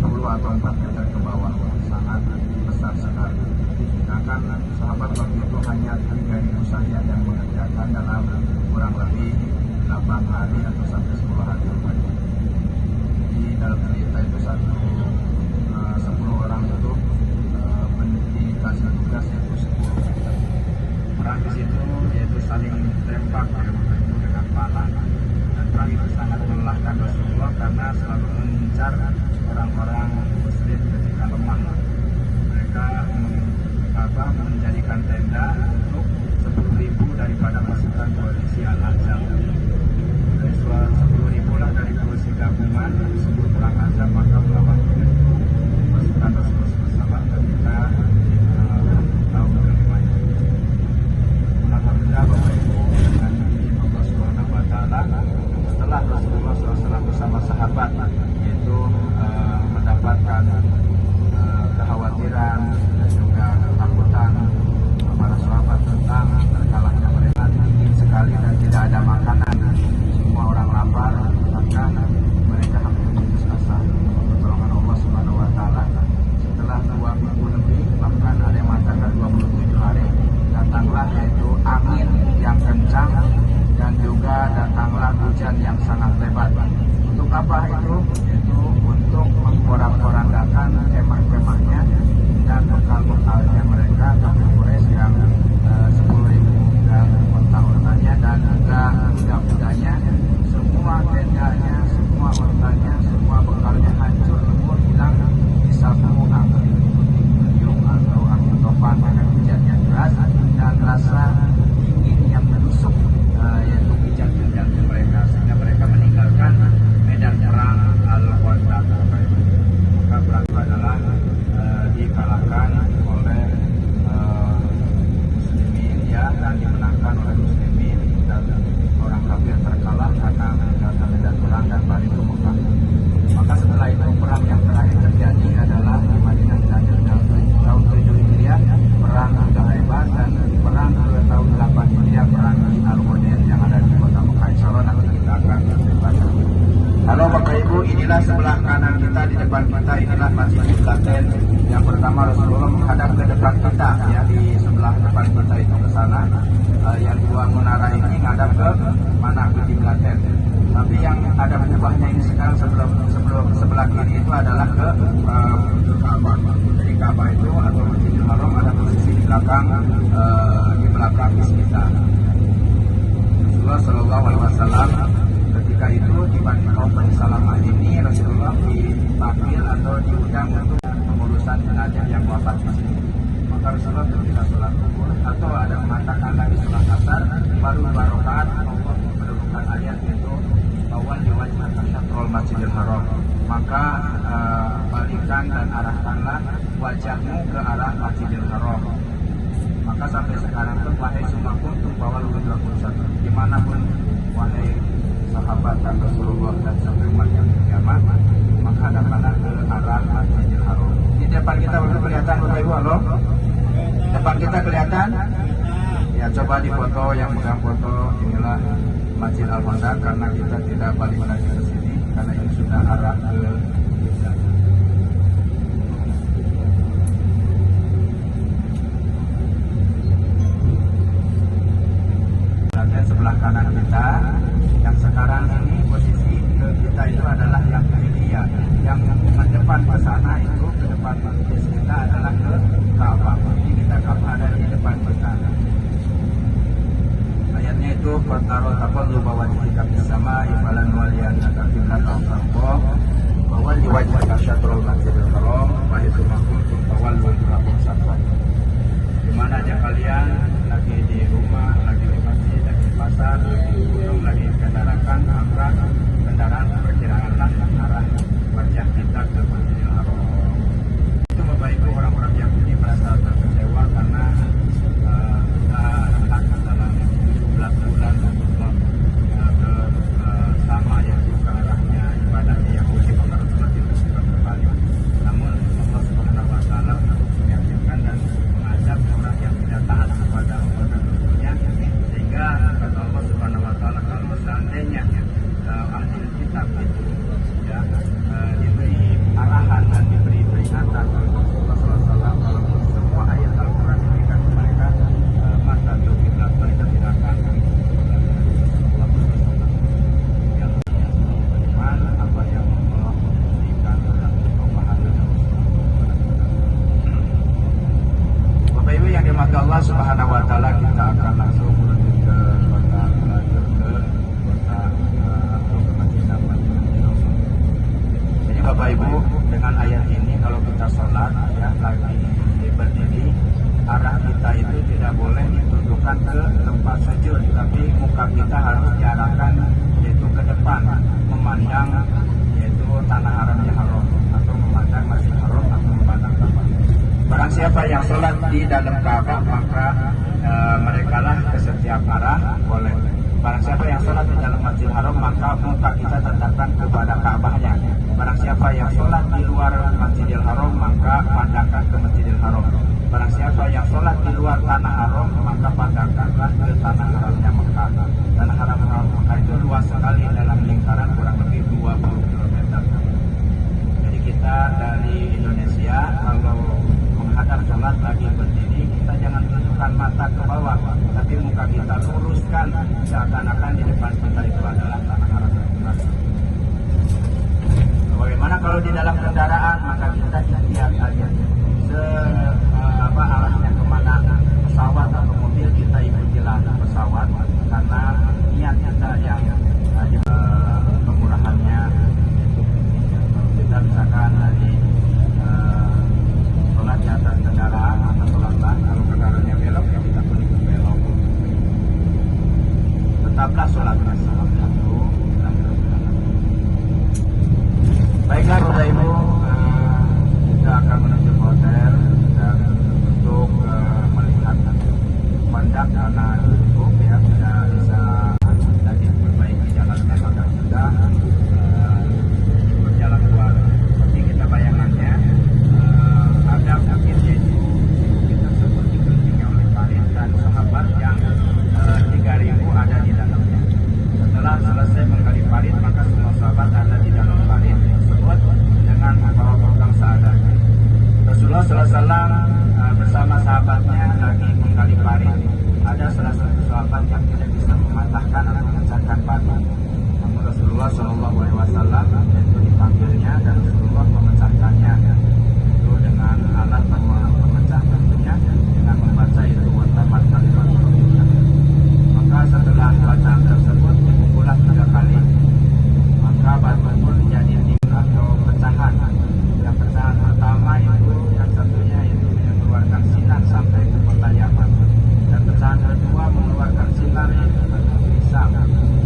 70 atau 4 meter ke bawah, sangat besar sekali. Sedangkan sahabat waktu itu hanya 3.000 saja yang mengerjakan dalam kurang lebih 8 hari atau sampai 10 hari. Jadi dalam cerita itu 10 orang itu dikasih tugas yaitu 10 meter. Perang di situ yaitu saling tembak ya, dengan panah, dan perang itu sangat melelahkan Rasulullah karena selalu mengincar orang-orang Muslim ketika lemah. Mereka menjadikan tenda untuk 10.000 daripada pasukan koalisi Al-Ahzab. 10.000 lah dari koalisi gabungan disebut perang Ahzab, maka melawan pasukan Rasulullah SAW ketika tahun kelima. Alhamdulillah Bapak Ibu, dengan izin Allah Subhanahu wa Ta'ala, setelah Rasulullah SAW bersama sahabat yaitu mendapatkan kekhawatiran dan juga ketakutan para sahabat tentang terkalahnya mereka, dingin sekali dan tidak ada makanan, semua orang lapar, maka mereka hampir putus asa. Pertolongan Allah Subhanahu wa Ta'ala, setelah 2 minggu lebih, bahkan ada yang mengatakan 27 hari, datanglah yaitu angin yang kencang dan juga datanglah hujan yang sangat lebat. Untuk apa itu? Yaitu untuk memporak-porandakan kemah-kemahnya dan bekal-bekalnya mereka, kafir Quraisy yang 10.000 dan unta-untanya dan juga kuda-kudanya, semua tendanya, semua untanya, semua bekalnya hancur lebur, hilang disapu angin puting-beliung atau angin topan dengan hujan yang deras dan rasa dingin yang menusuk yaitu pijak-pijak mereka, sehingga mereka meninggalkan medan perang Al-Khandaq. Maka perang itu adalah dikalahkan oleh muslimin ya, dan dimenangkan oleh muslimin, dan orang kafir terkalah karena meninggalkan medan perang dan balik ke Mekah. Maka setelah itu perang yang terakhir terjadi adalah di Madinah tahun 7 Hijriah, perang Hudaybiyah, dan perang ke tahun 8 Hijriah, perang di Al-Hudain yang ada di kota Mekah. Insyaallah nanti kita akan berbicara. Halo Bapak Ibu, inilah sebelah kanan kita, di depan kita inilah Masjid Qiblatain. Yang pertama Rasulullah menghadap ke depan kita ya, di sebelah depan kita itu ke sana. Yang dua menara ini menghadap ke mana, ke Qiblatain. Tapi yang ada kubahnya ini sekarang sebelum sebelah kiri itu adalah ke Ka'bah. Jadi Ka'bah itu atau Masjidil Haram ada posisi di belakang kita. Rasulullah Shallallahu Alaihi Wasallam ketika itu di Bani Salamah ini Rasulullah dipanggil atau diundang untuk pengurusan jenazah yang wafat di sini. Maka Rasulullah ketika sholat kubur atau ada mengatakan lagi sholat asar, baru 2 rakaat Allah menurunkan ayat itu bahwa diwajibkan syatrul Masjidil Haram. Maka balikan dan arahkanlah wajahmu ke arah Masjidil Haram. Maka sampai sekarang pun wahai sumakum tumpawal 21, dimanapun wahai sahabat dan Rasulullah dan sampai umat yang kiamat, maka hadapkanlah ke arah Masjidil Haram. Di depan kita sudah kelihatan Bapak Ibu, halo? Depan kita kelihatan? Ya, coba di foto, yang pegang foto inilah Masjid Al-Khandaq, karena kita tidak balik lagi ke sini karena ini sudah arah ke Qiblat. Sebelah kanan kita, yang sekarang ini posisi kita itu adalah yang kiri ya, yang mendepan ke sana itu ke depan kita adalah ke Ka'bah. Jadi kita Ka'bah ada di depan kita. Ayatnya itu qataro taqallu bawajhika fis sama ifalan waliyan qiblatal ardh wa wajhaka syatrul masjidil haram wa haitsu ma kuntum fawallu wujuhakum syatran. Di mana aja kalian, lagi di rumah, lagi di masjid, lagi di pasar, lagi di gunung, lagi di kendaraan, perkiraanlah arah wajah kita ke Masjidil Haram. Itu Bapak Ibu, orang-orang Yahudi merasa terkecewa karena kita dalam 17 bulan Rasulullah ke ayat ini kalau kita sholat ya lagi berdiri, arah kita itu tidak boleh ditundukkan ke tempat sujud, tapi muka kita harus diarahkan yaitu ke depan, memandang yaitu tanah haramnya haram, atau memandang Masjidil Haram atau memandang Ka'bah. Barang siapa yang sholat di dalam Ka'bah maka mereka lah ke setiap arah boleh. Barang siapa yang sholat di dalam Masjidil Haram maka muka kita tetapkan kepada Ka'bahnya. Barang siapa yang sholat di luar Masjidil Haram maka pandangkan ke Masjidil Haram. Barang siapa yang sholat di luar tanah haram maka pandangkanlah ke tanah haramnya Mekah. Tanah haram Mekah itu luas sekali dalam lingkaran kurang lebih 20 km. Jadi kita dari Indonesia kalau menghadap sholat lagi berdiri, kita jangan tunjukkan mata ke bawah, tapi muka kita luruskan seakan-akan di depan kita itu adalah tanah haram Mekah. Bagaimana kalau di dalam kendaraan, maka kita lihat aja arahnya kemana pesawat atau mobil, kita ikutilah pesawat karena niat kita yang kemurahannya. Kita misalkan dari sholat di atas kendaraan atau sholatlah kalau kendaraannya belok ya kita pun ikut belok. Tetaplah sholatnya salam satu. Baiklah Bapak Ibu, kita akan menuju ke hotel dan untuk melihat pandang karena cukup ya, sudah bisa lagi perbaiki jalannya, maka sudah berjalan keluar. Seperti kita bayangannya ada bukit Jeju, bukit tersebut dikelilingi oleh parit dan sahabat yang 3.000 ada di dalamnya. Setelah selesai menggali parit maka semua sahabat ada di dalam parit tersebut dengan membawa bekal seadanya. Rasulullah SAW bersama sahabatnya lagi menggali parit. Ada salah satu sahabat yang tidak bisa mematahkan atau memecahkan batu. Namun Rasulullah SAW itu dipanggilnya dan Rasulullah memecahkannya. Itu dengan alat pemecah batunya dengan membaca itu watamat kalimat Rasulullah. Maka setelah bacaan tersebut dipukullah 3 kali. Maka batu pun jadi atau pecahan. Yang pecahan pertama itu yang satunya itu mengeluarkan sinar sampai ke kota Yaman. Dan pecahan kedua mengeluarkan sinar itu ke Hisam.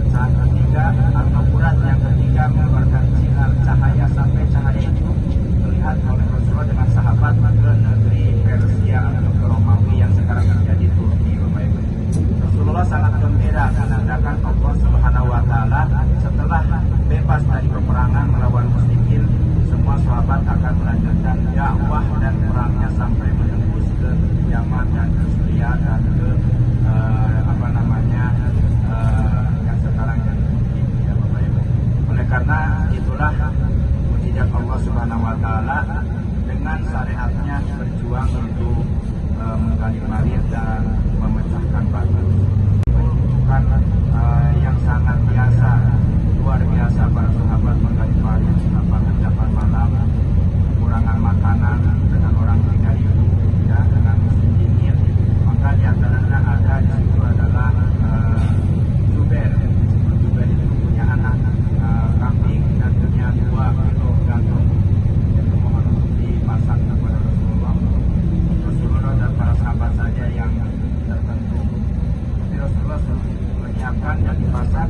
Pecahan ketiga atau urat yang ketiga mengeluarkan sinar cahaya sampai cahaya itu terlihat oleh Rasulullah dengan sahabat ke negeri Persia atau ke Romawi yang sekarang menjadi Turki. Bapak Ibu, Rasulullah sangat gembira menandakan Allah Subhanahu wa Ta'ala setelah bebas dari peperangan melawan musyrikin, semua sahabat akan melanjutkan dakwah dan perangnya sampai menembus ke Yaman dan ke Syria dan ke yang sekarang jadi Turki ya Bapak Ibu. Oleh karena itulah mujizat Allah Subhanahu wa Ta'ala dengan syariatnya berjuang untuk menggali parit dan memecahkan batu. Bukan yang sangat biasa, luar biasa para sahabat menggali parit tanpa mendapat malam, kekurangan makanan dengan orang 3.000 ya, dengan musim dingin. Maka di antaranya ada di situ adalah Zubair. Zubair itu punya anak kambing dan punya 2 kilo gandum. Itu mohon untuk dimasak kepada Rasulullah. Rasulullah dan para sahabat saja yang tertentu. Jadi Rasulullah menyiapkan dan dimasak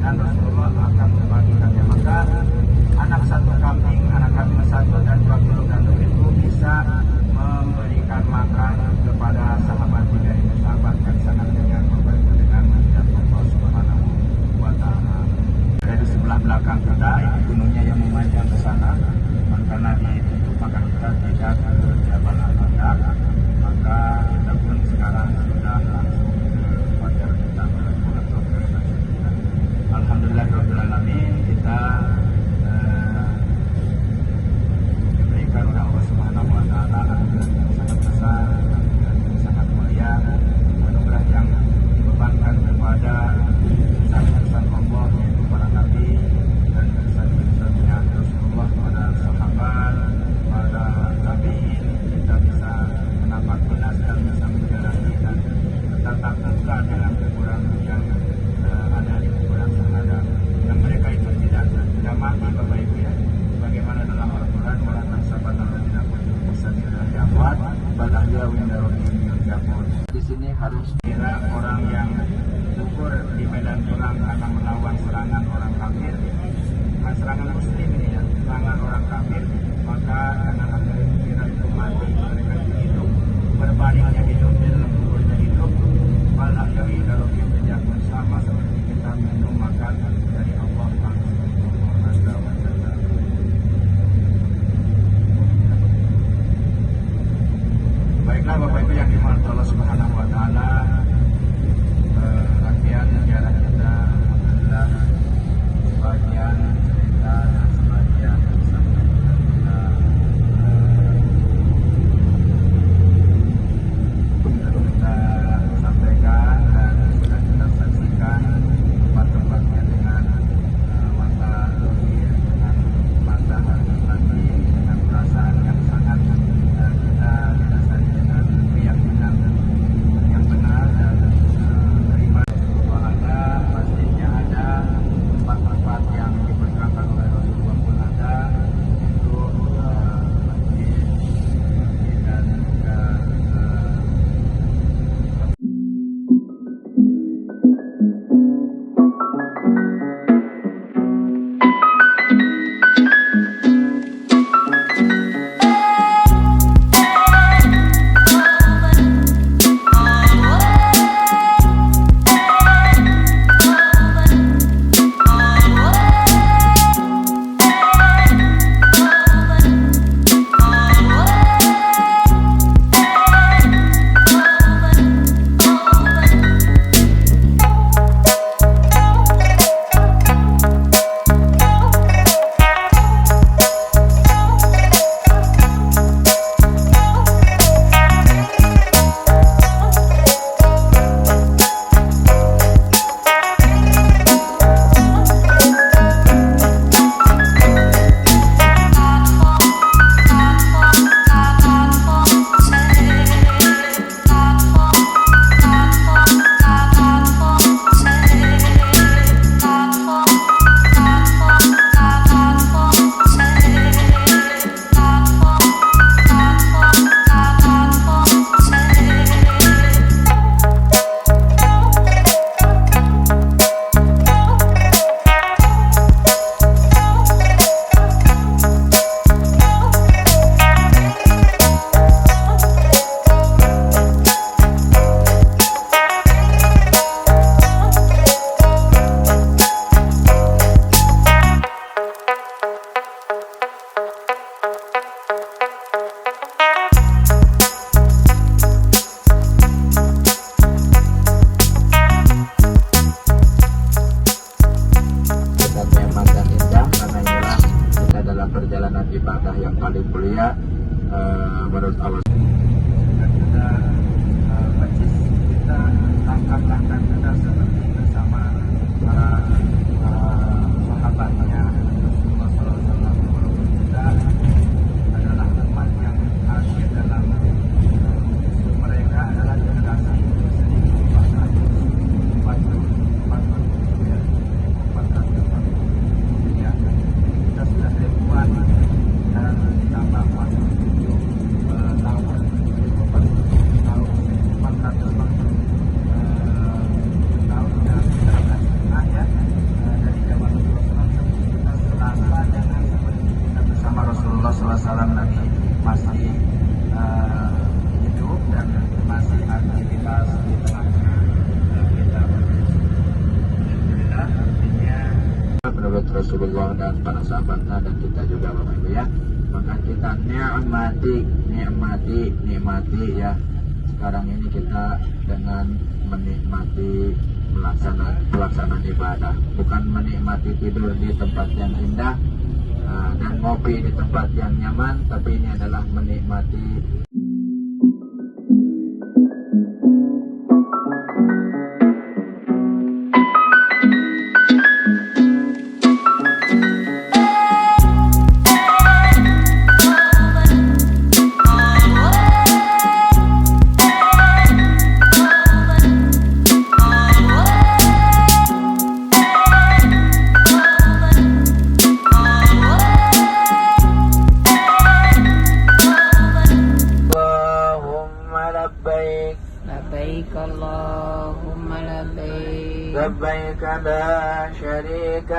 dan Rasulullah akan membagikannya. Maka harus kira orang yang gugur di medan perang akan melawan serangan orang kafir, serangan muslim ini ya, serangan orang kafir, maka jangan ada kira itu mati, mereka hidup, berbaringnya hidup di dalam kuburnya hidup, malah dari dalam yang bersama seperti kita minum makan dari Allah Azza wa Jalla. Baiklah Bapak Ibu yang dimuliakan Allah Subhanahu wa taala, rangkaian sejarah kita adalah sebagian cerita dan sebagian kisah yang kita sampaikan dan sudah kita saksikan tempat-tempatnya dengan mata dohir, dengan mata hati lagi, dengan perasaan yang sangat kita didasari dengan keyakinan yang benar dan beriman bahwa ada, pastinya ada tempat-tempat yang diberkahkan oleh Rasulullah pun ada, itu masjid dan juga perjalanan ibadah yang paling mulia menurut Allah. Kita bacis, kita langkah-langkah kita seperti bersama para sahabatnya Rasulullah SAW. Kita adalah teman yang akhir dalam mereka adalah generasi kita sudah ribuan dan ditambah 47 tahun 400 tahun yang kita pernah ya dari zaman Rasulullah SAW kita selama dengan seperti kita bersama Rasulullah SAW lagi masih hidup dan masih aktivitas di tengah-tengah kita. Alhamdulillah, artinya menurut Rasulullah dan para sahabatnya dan kita juga Bapak Ibu ya, maka kita nikmati ya sekarang ini kita dengan menikmati pelaksanaan ibadah, bukan menikmati tidur di tempat yang indah dan ngopi di tempat yang nyaman, tapi ini adalah menikmati.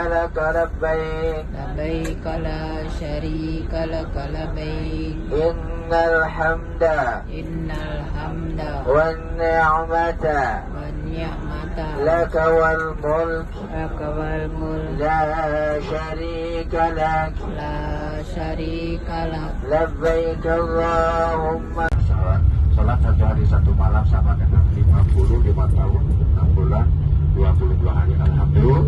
لك لبيك لبيك لا شريك لك لبيك إن الحمد إن الحمد والنعمة والنعمة لك والملك لك والملك لا شريك لك لا شريك لك لبيك اللهم. Salat satu hari satu malam sama dengan 55 tahun 6 bulan 22 hari. Alhamdulillah.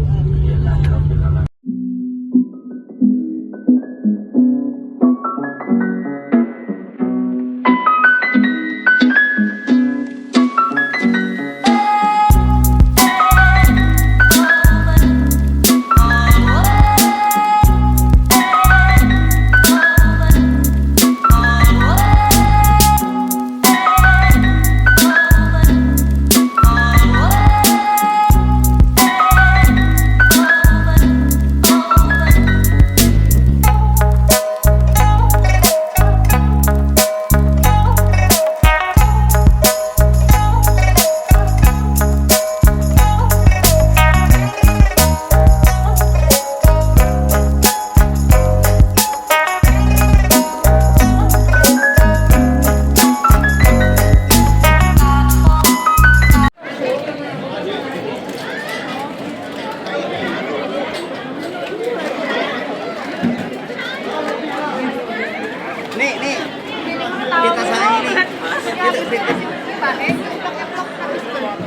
Nih, kita salah ini.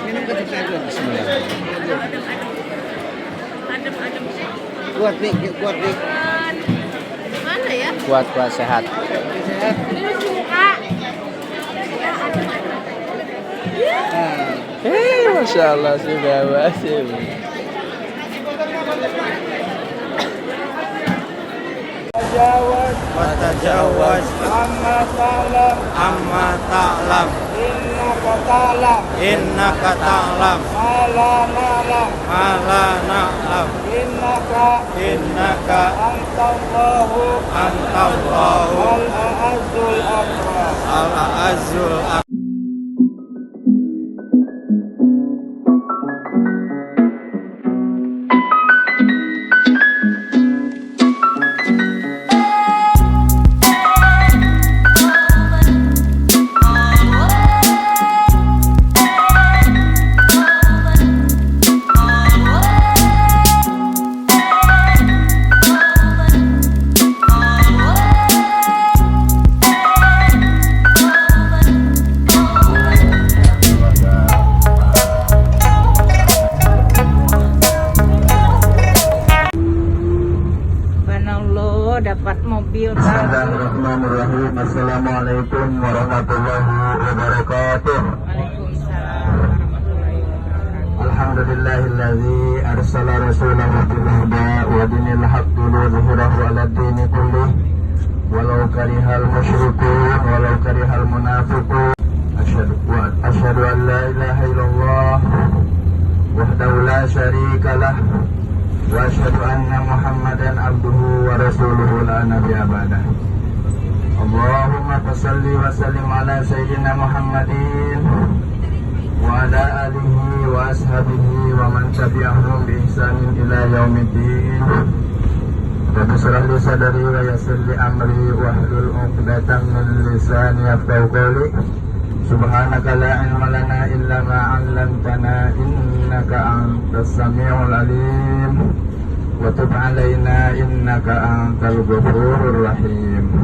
Minum ke kita dulu. Kuat nih. Mana ya? Kuat sehat. Sehat. Masya Allah sudah wasim. Watajawaz amma ta'lam innaka ta'lam ala na'lam innaka antallahu al-a'azzul akram. dapat mobil baru. Bismillahirrahmanirrahim. Assalamualaikum warahmatullahi wabarakatuh. Waalaikumsalam warahmatullahi wabarakatuh. Alhamdulillahilladzi arsala rasulahu bil huda wa dinil haqqi liyudhhirahu 'ala ad-dini kullih walau karihal musyrikun walau karihal munafiqun. Asyhadu an la ilaha illallah wahdahu la syarika lah wa asyhadu anna Muhammadan abduhu wa rasuluhu la nabiyya ba'dah. Allahumma salli wa sallim ala sayyidina Muhammadin wa ala alihi wa ashabihi wa man tabi'ahum bi ihsanin ila yaumiddin. Rabbi shrah li sadri wa yassir li amri wa hlul 'uqdatam min lisani yafqahu qawli. Subhanaka la ilma lana illa ma 'allamtana innaka antas samiul alim wa tub 'alaina innaka antal ghafurur rahim.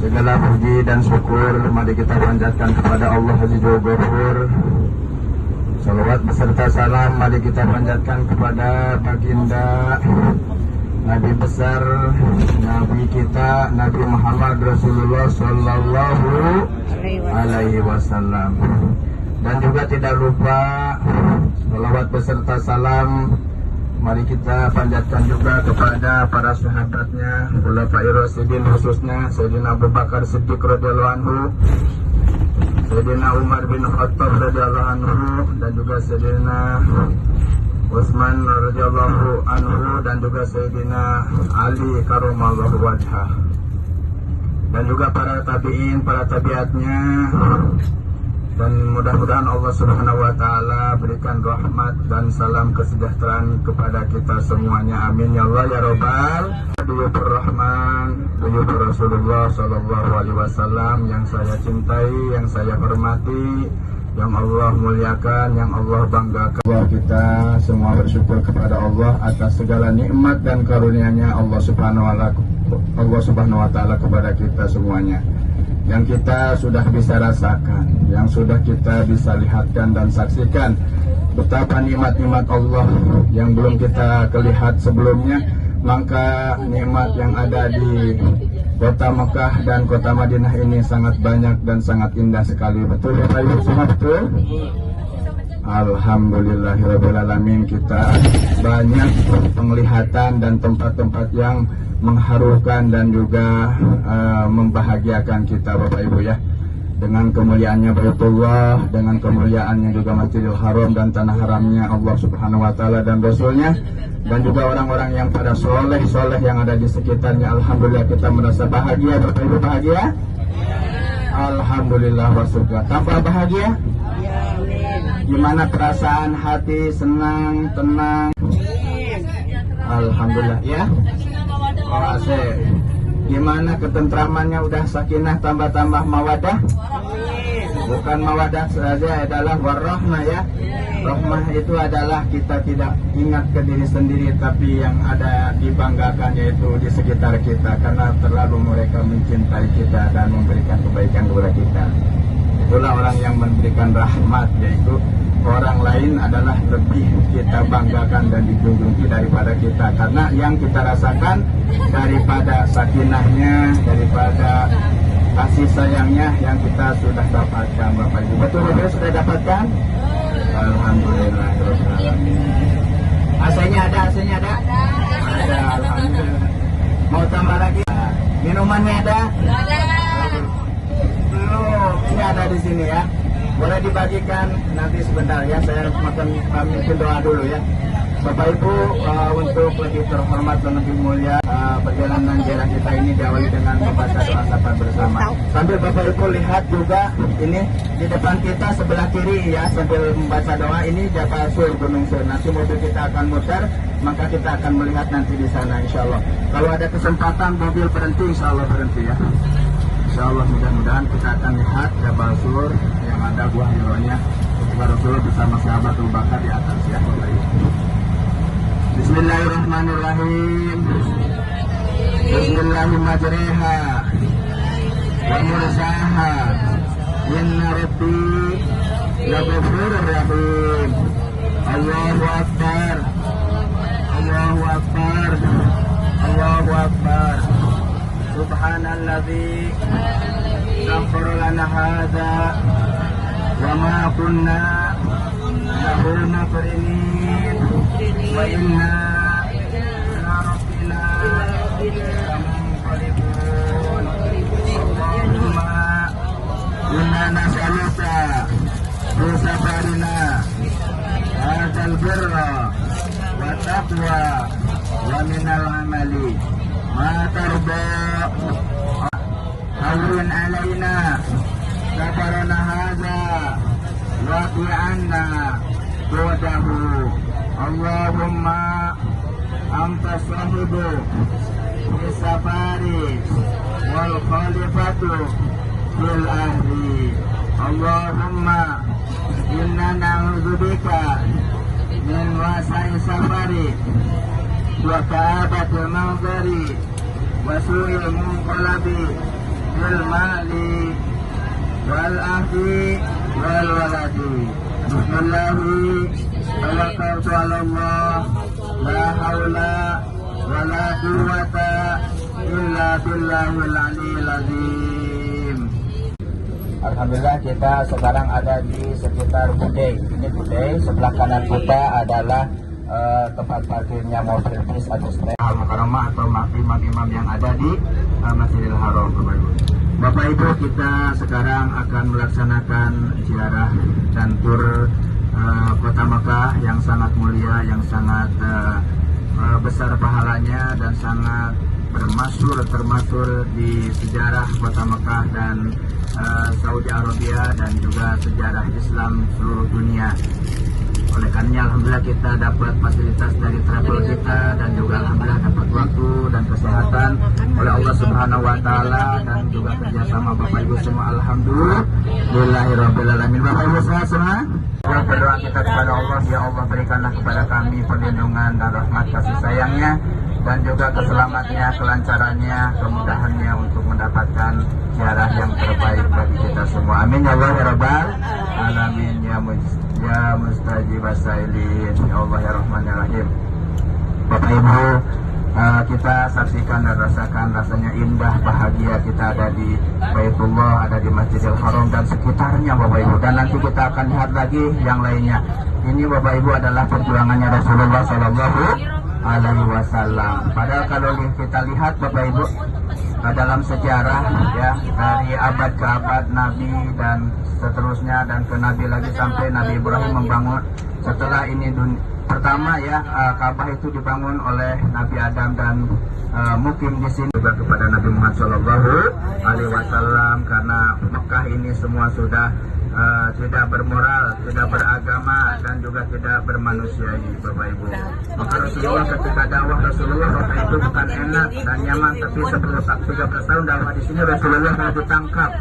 Segala puji dan syukur mari kita panjatkan kepada Allah Azza wa Ghafur. Salawat beserta salam mari kita panjatkan kepada baginda Nabi besar, Nabi kita, Nabi Muhammad Rasulullah Sallallahu Alaihi Wasallam. Dan juga tidak lupa salawat beserta salam mari kita panjatkan juga kepada para sahabatnya, Khulafair Rasyidin khususnya Sayyidina Abu Bakar Siddiq radhiyallahu anhu, Sayyidina Umar bin Khattab radhiyallahu anhu, dan juga Sayyidina Utsman radhiyallahu anhu, dan juga Sayyidina Ali karramallahu wajhah, dan juga para tabi'in, para tabi'atnya, Dan mudah-mudahan Allah Subhanahu wa Ta'ala berikan rahmat dan salam kesejahteraan kepada kita semuanya. Amin ya Allah ya Rabbal. Duyufur Rahman, Duyufur Rasulullah Sallallahu Alaihi Wasallam yang saya cintai, yang saya hormati, yang Allah muliakan, yang Allah banggakan. Kita semua bersyukur kepada Allah atas segala nikmat dan karunia-Nya Allah Subhanahu wa Ta'ala kepada kita semuanya. Yang kita sudah bisa rasakan, yang sudah kita bisa lihatkan dan saksikan betapa nikmat-nikmat Allah yang belum kita kelihat sebelumnya. Maka nikmat yang ada di kota Mekah dan kota Madinah ini sangat banyak dan sangat indah sekali. Betul ya Pak Ibu semua, betul? Alhamdulillahirrabbilalamin, kita banyak penglihatan dan tempat-tempat yang mengharukan dan juga membahagiakan kita Bapak Ibu ya. Dengan kemuliaannya Baitullah, dengan kemuliaannya juga Masjidil Haram dan tanah haramnya Allah Subhanahu wa Ta'ala dan Rasulnya, dan juga orang-orang yang pada soleh yang ada di sekitarnya. Alhamdulillah kita merasa bahagia Bapak Ibu, bahagia? Alhamdulillah wa syukur. Tambah bahagia? Gimana perasaan hati, senang, tenang? Alhamdulillah ya. Oh, asik. Gimana ketentramannya, udah sakinah tambah-tambah mawadah? Bukan mawadah saja, adalah warahmah ya. Rahmah itu adalah kita tidak ingat ke diri sendiri, tapi yang ada dibanggakan yaitu di sekitar kita, karena terlalu mereka mencintai kita dan memberikan kebaikan kepada kita. Itulah orang yang memberikan rahmat, yaitu orang lain adalah lebih kita banggakan dan dijunjungi daripada kita, karena yang kita rasakan daripada sakinahnya, daripada kasih sayangnya yang kita sudah dapatkan Bapak Ibu. Betul ya, sudah dapatkan? Alhamdulillah. AC-nya ada? Ada, alhamdulillah. Mau tambah lagi? Minumannya ada? Belum, ini ada di sini ya. Boleh dibagikan nanti sebentar ya, saya makan mungkin doa dulu ya. Bapak Ibu, untuk lebih terhormat dan lebih mulia, perjalanan ziarah kita ini diawali dengan membaca doa syafaat bersama. Sambil Bapak Ibu lihat juga ini di depan kita sebelah kiri ya, sambil membaca doa ini Jabal Sur, Gunung Sur. Nanti mobil kita akan muter, maka kita akan melihat nanti di sana insya Allah. Kalau ada kesempatan mobil berhenti, insya Allah berhenti ya. Insya Allah mudah-mudahan kita akan lihat Jabal Sur yang ada buah hironya Rasulullah bersama sahabat Abu Bakar di atas ya. Bismillahirrahmanirrahim. Bismillahirrahmanirrahim. Wa mursaha. Inna rabbi laghafurur rahim. Allahu akbar. Allahu akbar. Allahu akbar. Subhanalladzi sakhkhara lana hadza wa ma kunna lahu muqrinin wa inna ila rabbina lamunqalibun. Allahumma inna nas'aluka bi safarina hadzal birra wa taqwa wa minal amali ma tarda. Hawwin alaina safarana hadza waqi'anna bu'dahu. Allahumma anta sahibu bisafari wal khalifatu fil ahli. Allahumma inna na'udzubika min wasa'i safari wa ka'abatil manzari wa su'il munqalabi fil mali wal ahli wal waladi. Bismillahi tawakkaltu 'ala Allah, la haula wa la quwwata illa billahil aliyyil azim. Alhamdulillah kita sekarang ada di sekitar Budai. Ini Budai, sebelah kanan kita adalah tempat parkirnya mobil bis atau Al-Mukarramah atau imam-imam yang ada di Masjidil Haram. Bapak Ibu, kita sekarang akan melaksanakan ziarah dan tur kota Mekah yang sangat mulia, yang sangat besar pahalanya dan sangat termasyhur di sejarah kota Mekah dan Saudi Arabia dan juga sejarah Islam seluruh dunia. Oleh karenanya alhamdulillah kita dapat fasilitas dari travel kita dan juga alhamdulillah dapat waktu dan kesehatan oleh Allah Subhanahu wa taala dan juga kerjasama Bapak Ibu semua, alhamdulillah. Bismillahirrahmanirrahim. Bapak Ibu semua, berdoa kita kepada Allah, ya Allah berikanlah kepada kami perlindungan dan rahmat kasih sayangnya dan juga keselamatannya, kelancarannya, kemudahannya untuk mendapatkan ziarah yang terbaik bagi kita semua. Amin ya Allah ya Rabbal alamin ya mustajib as-sailin ya Allah ya Rahman ya Rahim. Bapak Ibu, kita saksikan dan rasakan rasanya indah bahagia kita ada di Baitullah, ada di Masjidil Haram dan sekitarnya Bapak Ibu, dan nanti kita akan lihat lagi yang lainnya. Ini Bapak Ibu adalah perjuangannya Rasulullah Sallallahu Alaihi Wasallam. Padahal kalau kita lihat Bapak Ibu dalam sejarah ya, dari abad ke abad Nabi dan seterusnya dan ke Nabi lagi sampai Nabi Ibrahim membangun. Setelah ini pertama ya, Ka'bah itu dibangun oleh Nabi Adam dan mukim di sini juga kepada Nabi Muhammad Shallallahu Alaihi Wasallam, karena Mekah ini semua sudah tidak bermoral, tidak beragama dan juga tidak bermanusiai Bapak Ibu. Maka Rasulullah ketika dakwah Rasulullah Bapak Ibu bukan enak dan nyaman, tapi 13 tahun dakwah di sini Rasulullah mau ditangkap,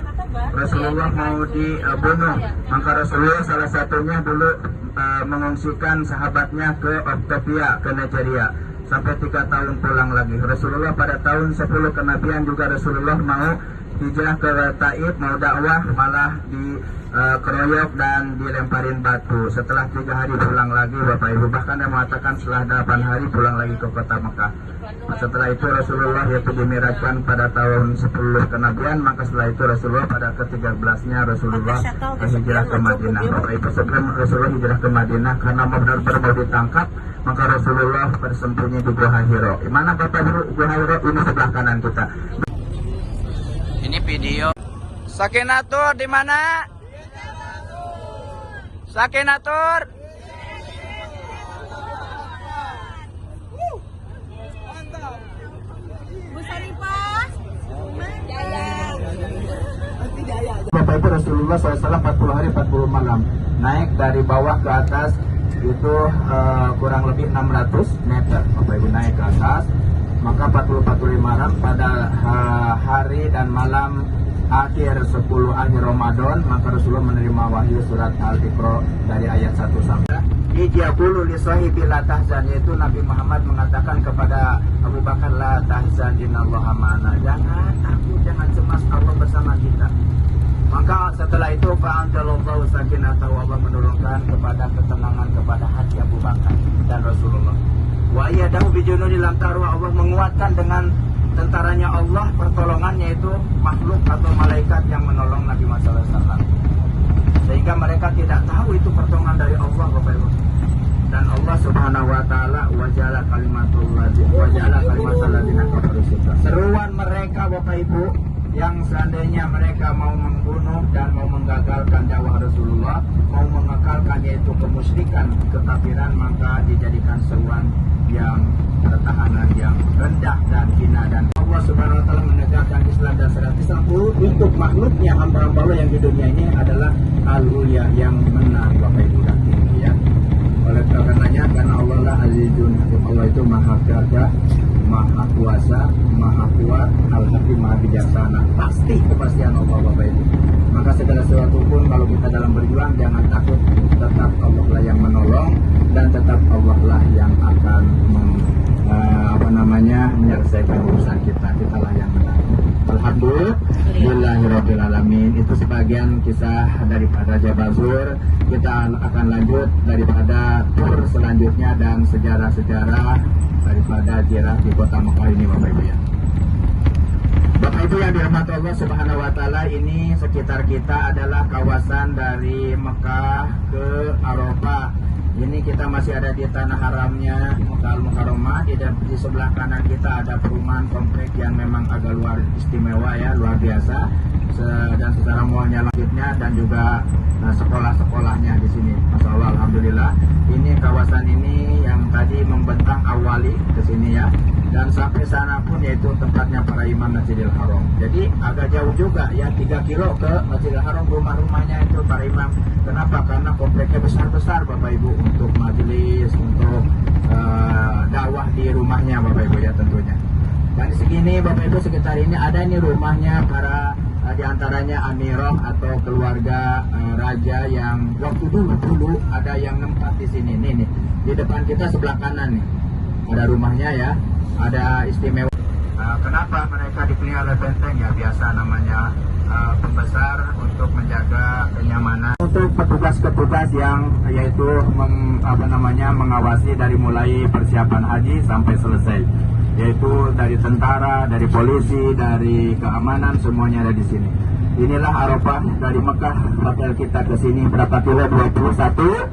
Rasulullah mau dibunuh. Maka Rasulullah salah satunya dulu mengungsikan sahabatnya ke Octavia, ke Nigeria, sampai 3 tahun pulang lagi. Rasulullah pada tahun 10 kenabian juga Rasulullah mau hijrah ke Taif, mau dakwah, malah dikeroyok dan dilemparin batu. Setelah 3 hari pulang lagi Bapak Ibu, bahkan yang mengatakan setelah 8 hari pulang lagi ke kota Mekah. Setelah itu Rasulullah yaitu dimirajkan pada tahun 10 kenabian, maka setelah itu Rasulullah pada ke-13-nya Rasulullah hijrah ke Madinah. Bapak Ibu, sebelum Rasulullah hijrah ke Madinah karena benar-benar mau ditangkap, maka Rasulullah bersembunyi di Gua Hiro. Mana Bapak Ibu Gua Hiro? Ini sebelah kanan kita. Ini video. Sakinatur di mana? Sakinatur. Bu Saripah, Bapak Ibu, Rasulullah SAW 40 hari 40 malam naik dari bawah ke atas itu kurang lebih 600 meter. Bapak Ibu naik ke atas, maka 40 malam pada hari dan malam akhir 10 akhir Ramadan, maka Rasulullah menerima wahyu surat Al-Iqra dari ayat 1 sampai Ijabulu li sahibi la tahzan, yaitu Nabi Muhammad mengatakan kepada Abu Bakar, la tahzan innallaha ma'ana, jangan takut, jangan cemas, Allah bersama kita. Maka setelah itu fa'anzalallahu sakinatahu, Allah menurunkan kepada ketenangan kepada hati Abu Bakar dan Rasulullah. Wa iyadahu bijunudi lam taru, Allah menguatkan dengan tentaranya Allah, pertolongannya itu makhluk atau malaikat yang menolong Nabi Muhammad SAW, sehingga mereka tidak tahu itu pertolongan dari Allah Bapak Ibu. Dan Allah Subhanahu wa taala wajala kalimatul ladzina kafaru sufla. Seruan mereka Bapak Ibu yang seandainya mereka mau membunuh dan mau menggagalkan dakwah Rasulullah, mau mengekalkan yaitu kemusyrikan, kekafiran, maka dijadikan seruan yang pertahanan yang rendah dan hina. Dan Allah Subhanahu wa taala menegakkan Islam dan syariat Islam untuk makhluknya, hamba-hamba Allah yang di dunia ini adalah al-ulya, yang menang Bapak Ibu dan tinggi ya. Oleh karenanya, karena Allah lah Azizun Hakim, Allah itu maha gagah, maha kuasa, maha kuat, al-hakim, maha bijaksana. Pasti kepastian Allah Bapak Ibu. Maka segala sesuatu pun kalau kita dalam berjuang, jangan takut, tetap Allah lah yang menolong dan tetap Allah lah yang akan menyelesaikan urusan kita. Kita lah yang menang. Alhamdulillahirrahmanirrahim. Itu sebagian kisah daripada Jabal Zur. Kita akan lanjut daripada tur selanjutnya dan sejarah-sejarah daripada ziarah di kota Mekah ini Bapak Ibu ya. Bapak Ibu yang dirahmati Allah Subhanahu wa taala, ini sekitar kita adalah kawasan dari Mekah ke Arafah. Ini kita masih ada di tanah haramnya Mekah Al-Mukarramah. Di sebelah kanan kita ada perumahan komplek yang memang agak luar istimewa ya, luar biasa. Dan secara mallnya langitnya dan juga sekolah-sekolahnya di sini. Masya Allah, alhamdulillah. Ini kawasan ini yang tadi membentang awali ke sini ya. dan sampai sana pun yaitu tempatnya para imam Masjidil Haram. Jadi agak jauh juga ya, 3 kilo ke Masjidil Haram rumah-rumahnya itu para imam. Kenapa? Karena kompleknya besar-besar Bapak Ibu, untuk majelis, untuk dakwah di rumahnya Bapak Ibu ya tentunya. Dan di sini Bapak Ibu sekitar ini ada ini rumahnya para diantaranya Amirah atau keluarga raja yang waktu dulu ada yang nempat di sini. Nih di depan kita sebelah kanan nih ada rumahnya ya, ada istimewa. Kenapa mereka dipilih oleh benteng ya, biasa namanya pembesar untuk menjaga kenyamanan. Untuk petugas-petugas yang yaitu mengawasi dari mulai persiapan haji sampai selesai, yaitu dari tentara, dari polisi, dari keamanan, semuanya ada di sini. Inilah Arafah dari Mekah, hotel kita ke sini berapa kilo? 21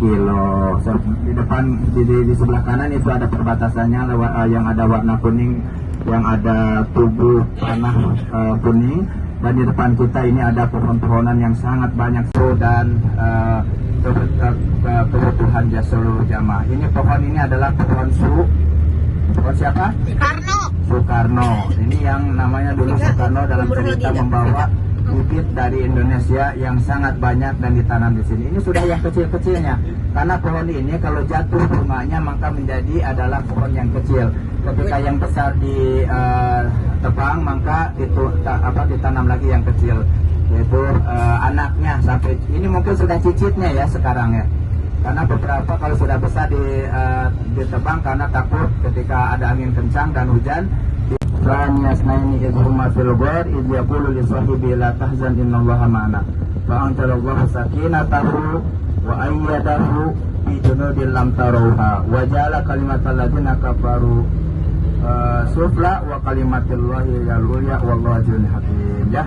kilo. Di depan di sebelah kanan itu ada perbatasannya yang ada warna kuning, yang ada tubuh tanah kuning, dan di depan kita ini ada pohon-pohonan yang sangat banyak dan kebutuhan seluruh jamaah. Ini pohon ini adalah pohon siapa? Soekarno. Ini yang namanya dulu Soekarno dalam cerita membawa bibit dari Indonesia yang sangat banyak dan ditanam di sini. Ini sudah yang kecil-kecilnya. Karena pohon ini kalau jatuh bunganya maka menjadi adalah pohon yang kecil. Ketika yang besar ditebang maka ditanam lagi yang kecil, yaitu anaknya. Sampai ini mungkin sudah cicitnya ya sekarang ya. Karena beberapa kalau sudah besar ditebang karena takut ketika ada angin kencang dan hujan. Yasnaini idhuma fil ghar idh yaqulu li sahibi la tahzan innallaha ma'ana fa anzalallahu sakinatahu wa ayyadahu bi junudin lam tarawha wa ja'ala kalimatal ladzina kafaru sufla wa kalimatullahi al-ulya wallahu azizun hakim. Ya,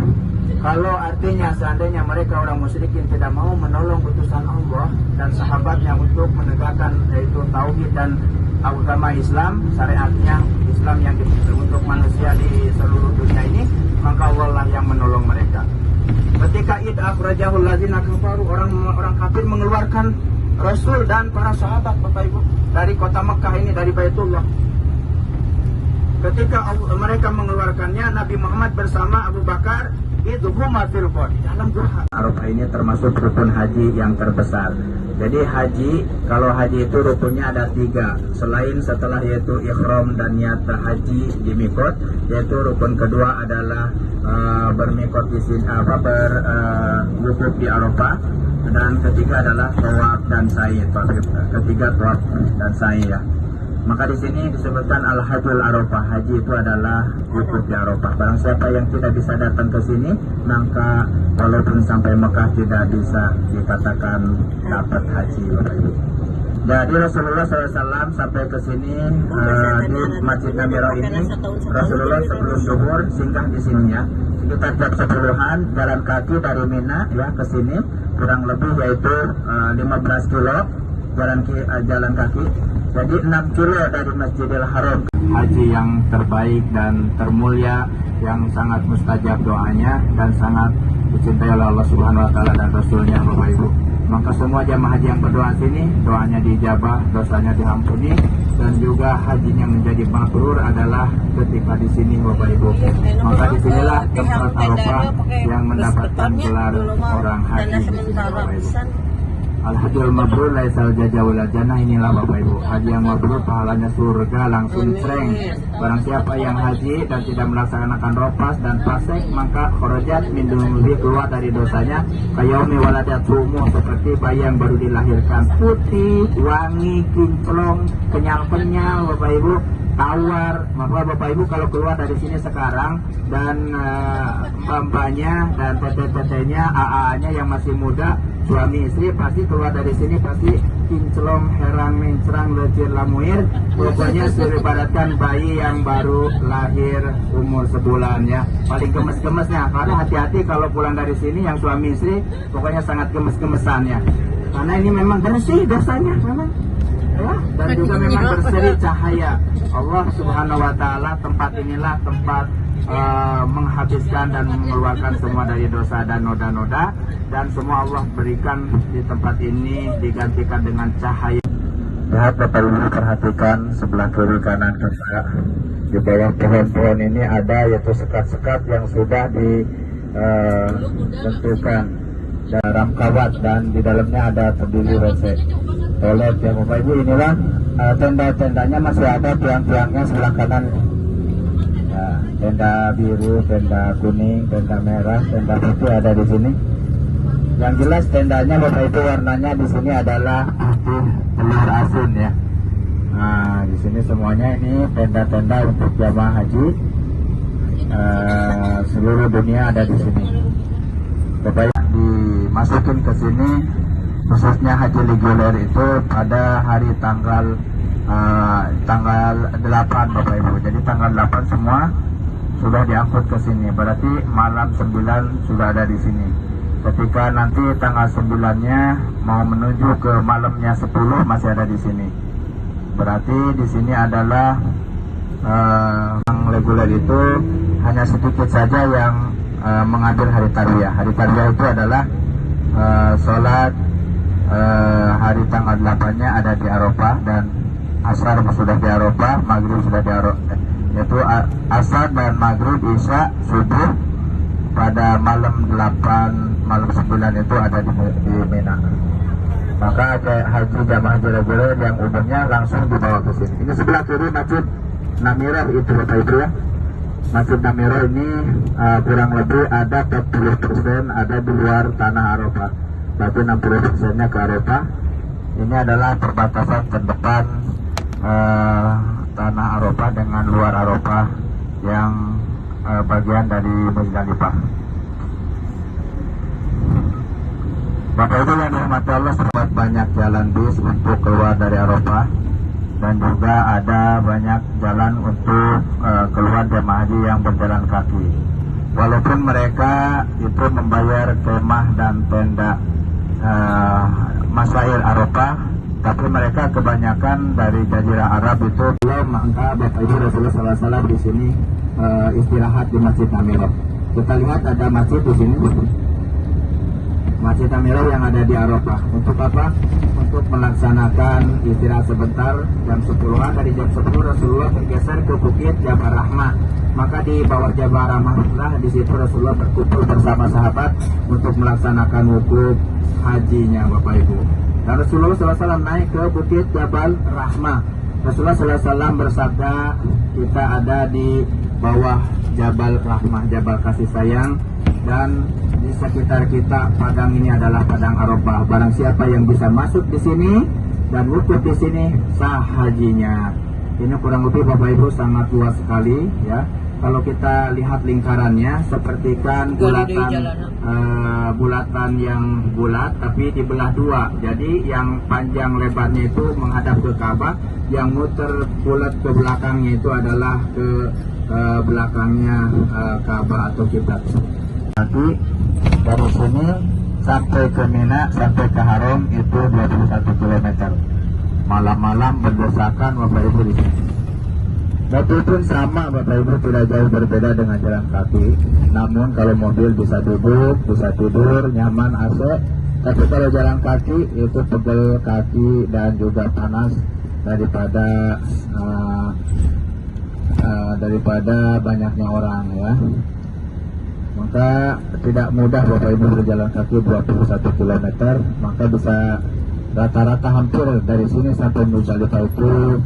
kalau artinya seandainya mereka orang musyrikin tidak mau menolong utusan Allah dan sahabatnya untuk menegakkan yaitu tauhid dan agama Islam, syariatnya Islam yang untuk manusia di seluruh dunia ini, maka Allah lah yang menolong mereka. Ketika id akhrajahul ladzina kafaru, orang kafir mengeluarkan Rasul dan para sahabat Bapak Ibu dari kota Mekah ini, dari Baitullah. Ketika mereka mengeluarkannya, Nabi Muhammad bersama Abu Bakar idhuma fil ghar, dalam gurha. Arafah ini termasuk rukun haji yang terbesar. Jadi kalau haji itu rukunnya ada 3. Selain setelah yaitu ihram dan niat haji di mikot, yaitu rukun kedua adalah bermikot di sini berwukuf di Arafah, dan ketiga adalah tawaf dan sa'i. Ketiga tawaf dan sa'i ya. Maka di sini disebutkan al-hajjul Arafah, haji itu adalah wukuf di Arafah. Barang siapa yang tidak bisa datang ke sini, maka walaupun sampai Mekah tidak bisa dikatakan dapat haji. Jadi Rasulullah SAW sampai ke sini di Masjid Namirah ini, Rasulullah sebelum zuhur singgah di sininya. Sekitar jam 10-an jalan kaki dari Mina ya ke sini, kurang lebih yaitu 15 kilo jalan kaki. Jadi 6 kilo dari Masjidil Haram. Haji yang terbaik dan termulia, yang sangat mustajab doanya dan sangat dicintai oleh Allah Subhanahu wa taala dan Rasulnya Bapak Ibu. Maka semua jamaah haji yang berdoa sini, doanya diijabah, dosanya diampuni, dan juga hajinya menjadi mabrur adalah ketika di sini Bapak Ibu. Maka disinilah tempat Arafah yang mendapatkan gelar orang haji di sini Bapak Ibu. Al-hajjul mabrur laisal jaza'ul jannah. Inilah Bapak Ibu, haji yang mabrur pahalanya surga langsung cereng. Barang siapa yang haji dan tidak melaksanakan ropas dan fasik, maka kharajat min dunubi, keluar dari dosanya kayaumi waladat sumu, seperti bayi yang baru dilahirkan, putih, wangi, kinclong, kenyal-kenyal Bapak Ibu, tawar. Maka Bapak Ibu kalau keluar dari sini sekarang dan mbaknya dan teteh-tetehnya, AA-nya yang masih muda, suami istri pasti keluar dari sini pasti kinclong, herang, mencrang, lecir, lamuir. Pokoknya seribadatkan bayi yang baru lahir umur sebulan ya. Paling gemes-gemesnya, karena hati-hati kalau pulang dari sini yang suami istri, pokoknya sangat gemes-gemesannya. Karena ini memang bersih dosanya memang. Ya, dan juga memang berseri cahaya Allah Subhanahu wa taala. Tempat inilah tempat menghabiskan dan mengeluarkan semua dari dosa dan noda-noda, dan semua Allah berikan di tempat ini digantikan dengan cahaya. Lihat Bapak Ibu, perhatikan sebelah kiri kanan kita. Di bawah pohon-pohon ini ada yaitu sekat-sekat yang sudah ditentukan dalam kawat, dan di dalamnya ada terdiri WC, toilet ya Bapak Ibu. Inilah tenda-tendanya masih ada tiang-tiangnya sebelah kanan. Ya, tenda biru, tenda kuning, tenda merah, tenda putih ada di sini. Yang jelas tendanya Bapak Ibu warnanya di sini adalah putih telur asin ya. Nah, di sini semuanya ini tenda-tenda untuk jamaah haji seluruh dunia ada di sini. Bapak Ibu dimasukin ke sini, khususnya haji reguler itu pada hari tanggal 8 Bapak Ibu. Jadi tanggal 8 semua sudah diangkut ke sini. Berarti malam 9 sudah ada di sini. Ketika nanti tanggal 9-nya mau menuju ke malamnya 10 masih ada di sini. Berarti di sini adalah yang reguler itu hanya sedikit saja yang mengambil hari tarwiyah. Hari tarwiyah itu adalah sholat hari tanggal 8-nya ada di Arafah, dan asar sudah di Arafah, maghrib sudah di Arafah, yaitu asar dan maghrib, isya, subuh pada malam 8, malam 9 itu ada di Mina. Maka haji jamaah haji reguler yang umumnya langsung dibawa ke sini. Ini sebelah kiri Masjid Namirah itu Bapak Ibu ya. Masjid Namirah ini kurang lebih ada 40% ada di luar tanah Arafah, tapi 60%-nya ke Arafah. Ini adalah perbatasan terdepan tanah Arafah dengan luar Arafah yang bagian dari Muzdalifah. Bapak Ibu yang dirahmati Allah, terdapat banyak jalan bis untuk keluar dari Arafah, dan juga ada banyak jalan untuk keluar jemaah haji yang berjalan kaki. Walaupun mereka itu membayar kemah dan tenda Masyair Arafah, tapi mereka kebanyakan dari Jazirah Arab itu. Maka Bapak Ibu, Rasulullah SAW di sini istirahat di Masjid Namirah. Kita lihat ada masjid di sini, Masjid Namirah yang ada di Arafah. Untuk apa? Untuk melaksanakan istirahat sebentar. Jam 10-an, dari jam 10 Rasulullah bergeser ke Bukit Jabal Rahmah. Maka di bawah Jabal Rahmah lah, di situ Rasulullah berkumpul bersama sahabat untuk melaksanakan wukuf hajinya Bapak Ibu. Dan Rasulullah SAW naik ke Bukit Jabal Rahmah. Rasulullah SAW bersabda, kita ada di bawah Jabal Rahmah, Jabal kasih sayang, dan di sekitar kita padang ini adalah padang Arafah. Barang siapa yang bisa masuk di sini dan wukuf di sini, sah hajinya. Ini kurang lebih Bapak Ibu sangat luas sekali ya. Kalau kita lihat lingkarannya sepertikan bulatan yang bulat tapi dibelah dua. Jadi yang panjang lebarnya itu menghadap ke Ka'bah, yang muter bulat ke belakangnya itu adalah ke belakangnya Ka'bah atau kiblat. Nanti dari sini sampai ke Mina, sampai ke Haram itu 21 km. Malam-malam berdesakan Bapak Ibu di sini. Mobil pun sama Bapak Ibu, tidak jauh berbeda dengan jalan kaki. Namun kalau mobil bisa duduk, bisa tidur, nyaman, AC. Tapi kalau jalan kaki itu pegel kaki dan juga panas daripada banyaknya orang ya. Maka tidak mudah Bapak Ibu berjalan kaki 21 km. Maka bisa rata-rata hampir dari sini sampai Muzdalifah itu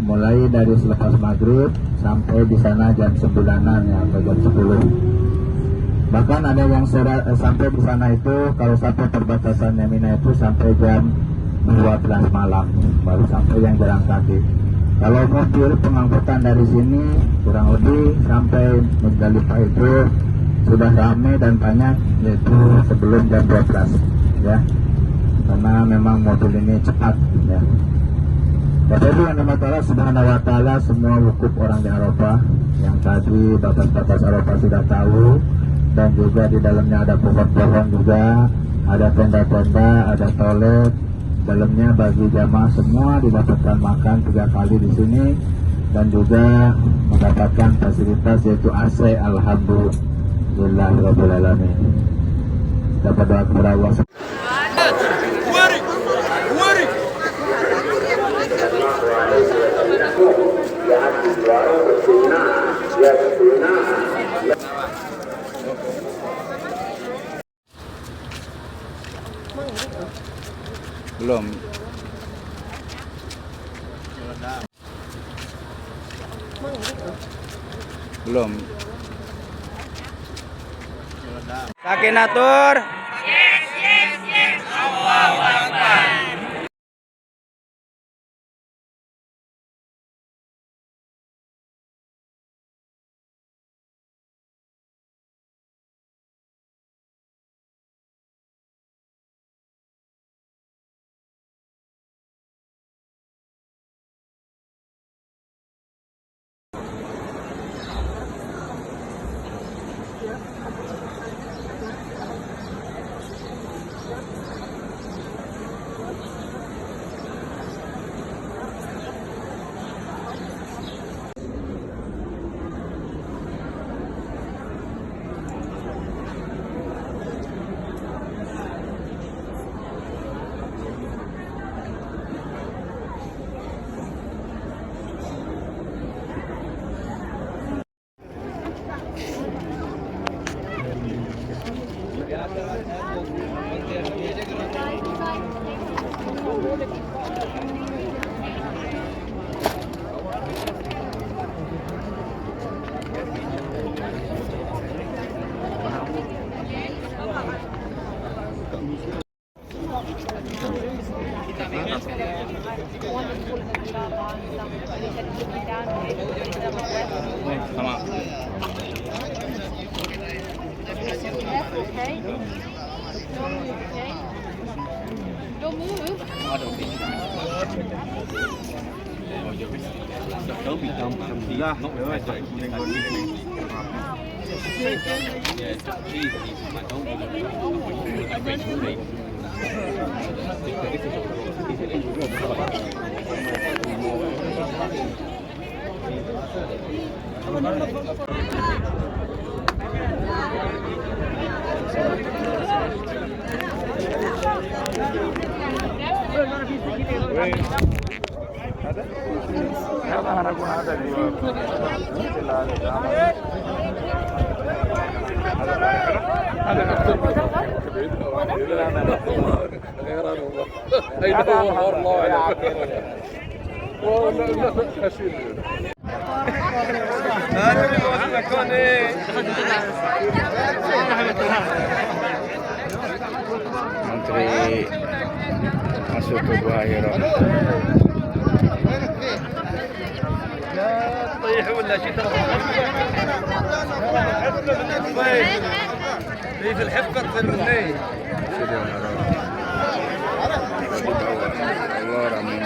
mulai dari selepas maghrib sampai di sana jam 9-an ya, atau jam 10. Bahkan ada yang sampai di sana itu, kalau sampai perbatasannya Mina itu sampai jam 12 malam baru sampai yang jalan kaki. Kalau mobil pengangkutan dari sini kurang lebih sampai Muzdalifah itu sudah ramai dan banyak, yaitu sebelum jam 12 ya, karena memang mobil ini cepat ya. Bapak Ibu yang dirahmati Allah Subhanahu wa Ta'ala, semua wukuf orang di Arafah yang tadi batas-batas Arafah sudah tahu, dan juga di dalamnya ada pohon-pohon juga, ada tenda-tenda, ada toilet. Dalamnya bagi jamaah semua didapatkan makan 3 kali di sini, dan juga mendapatkan fasilitas yaitu AC. Alhamdulillahirrahmanirrahim. Dapat doa kepada Allah. Belum. Belum. Sakinatur. Sama. Don't move. Menteri masuk ke Gua Hiro. Allah ramai.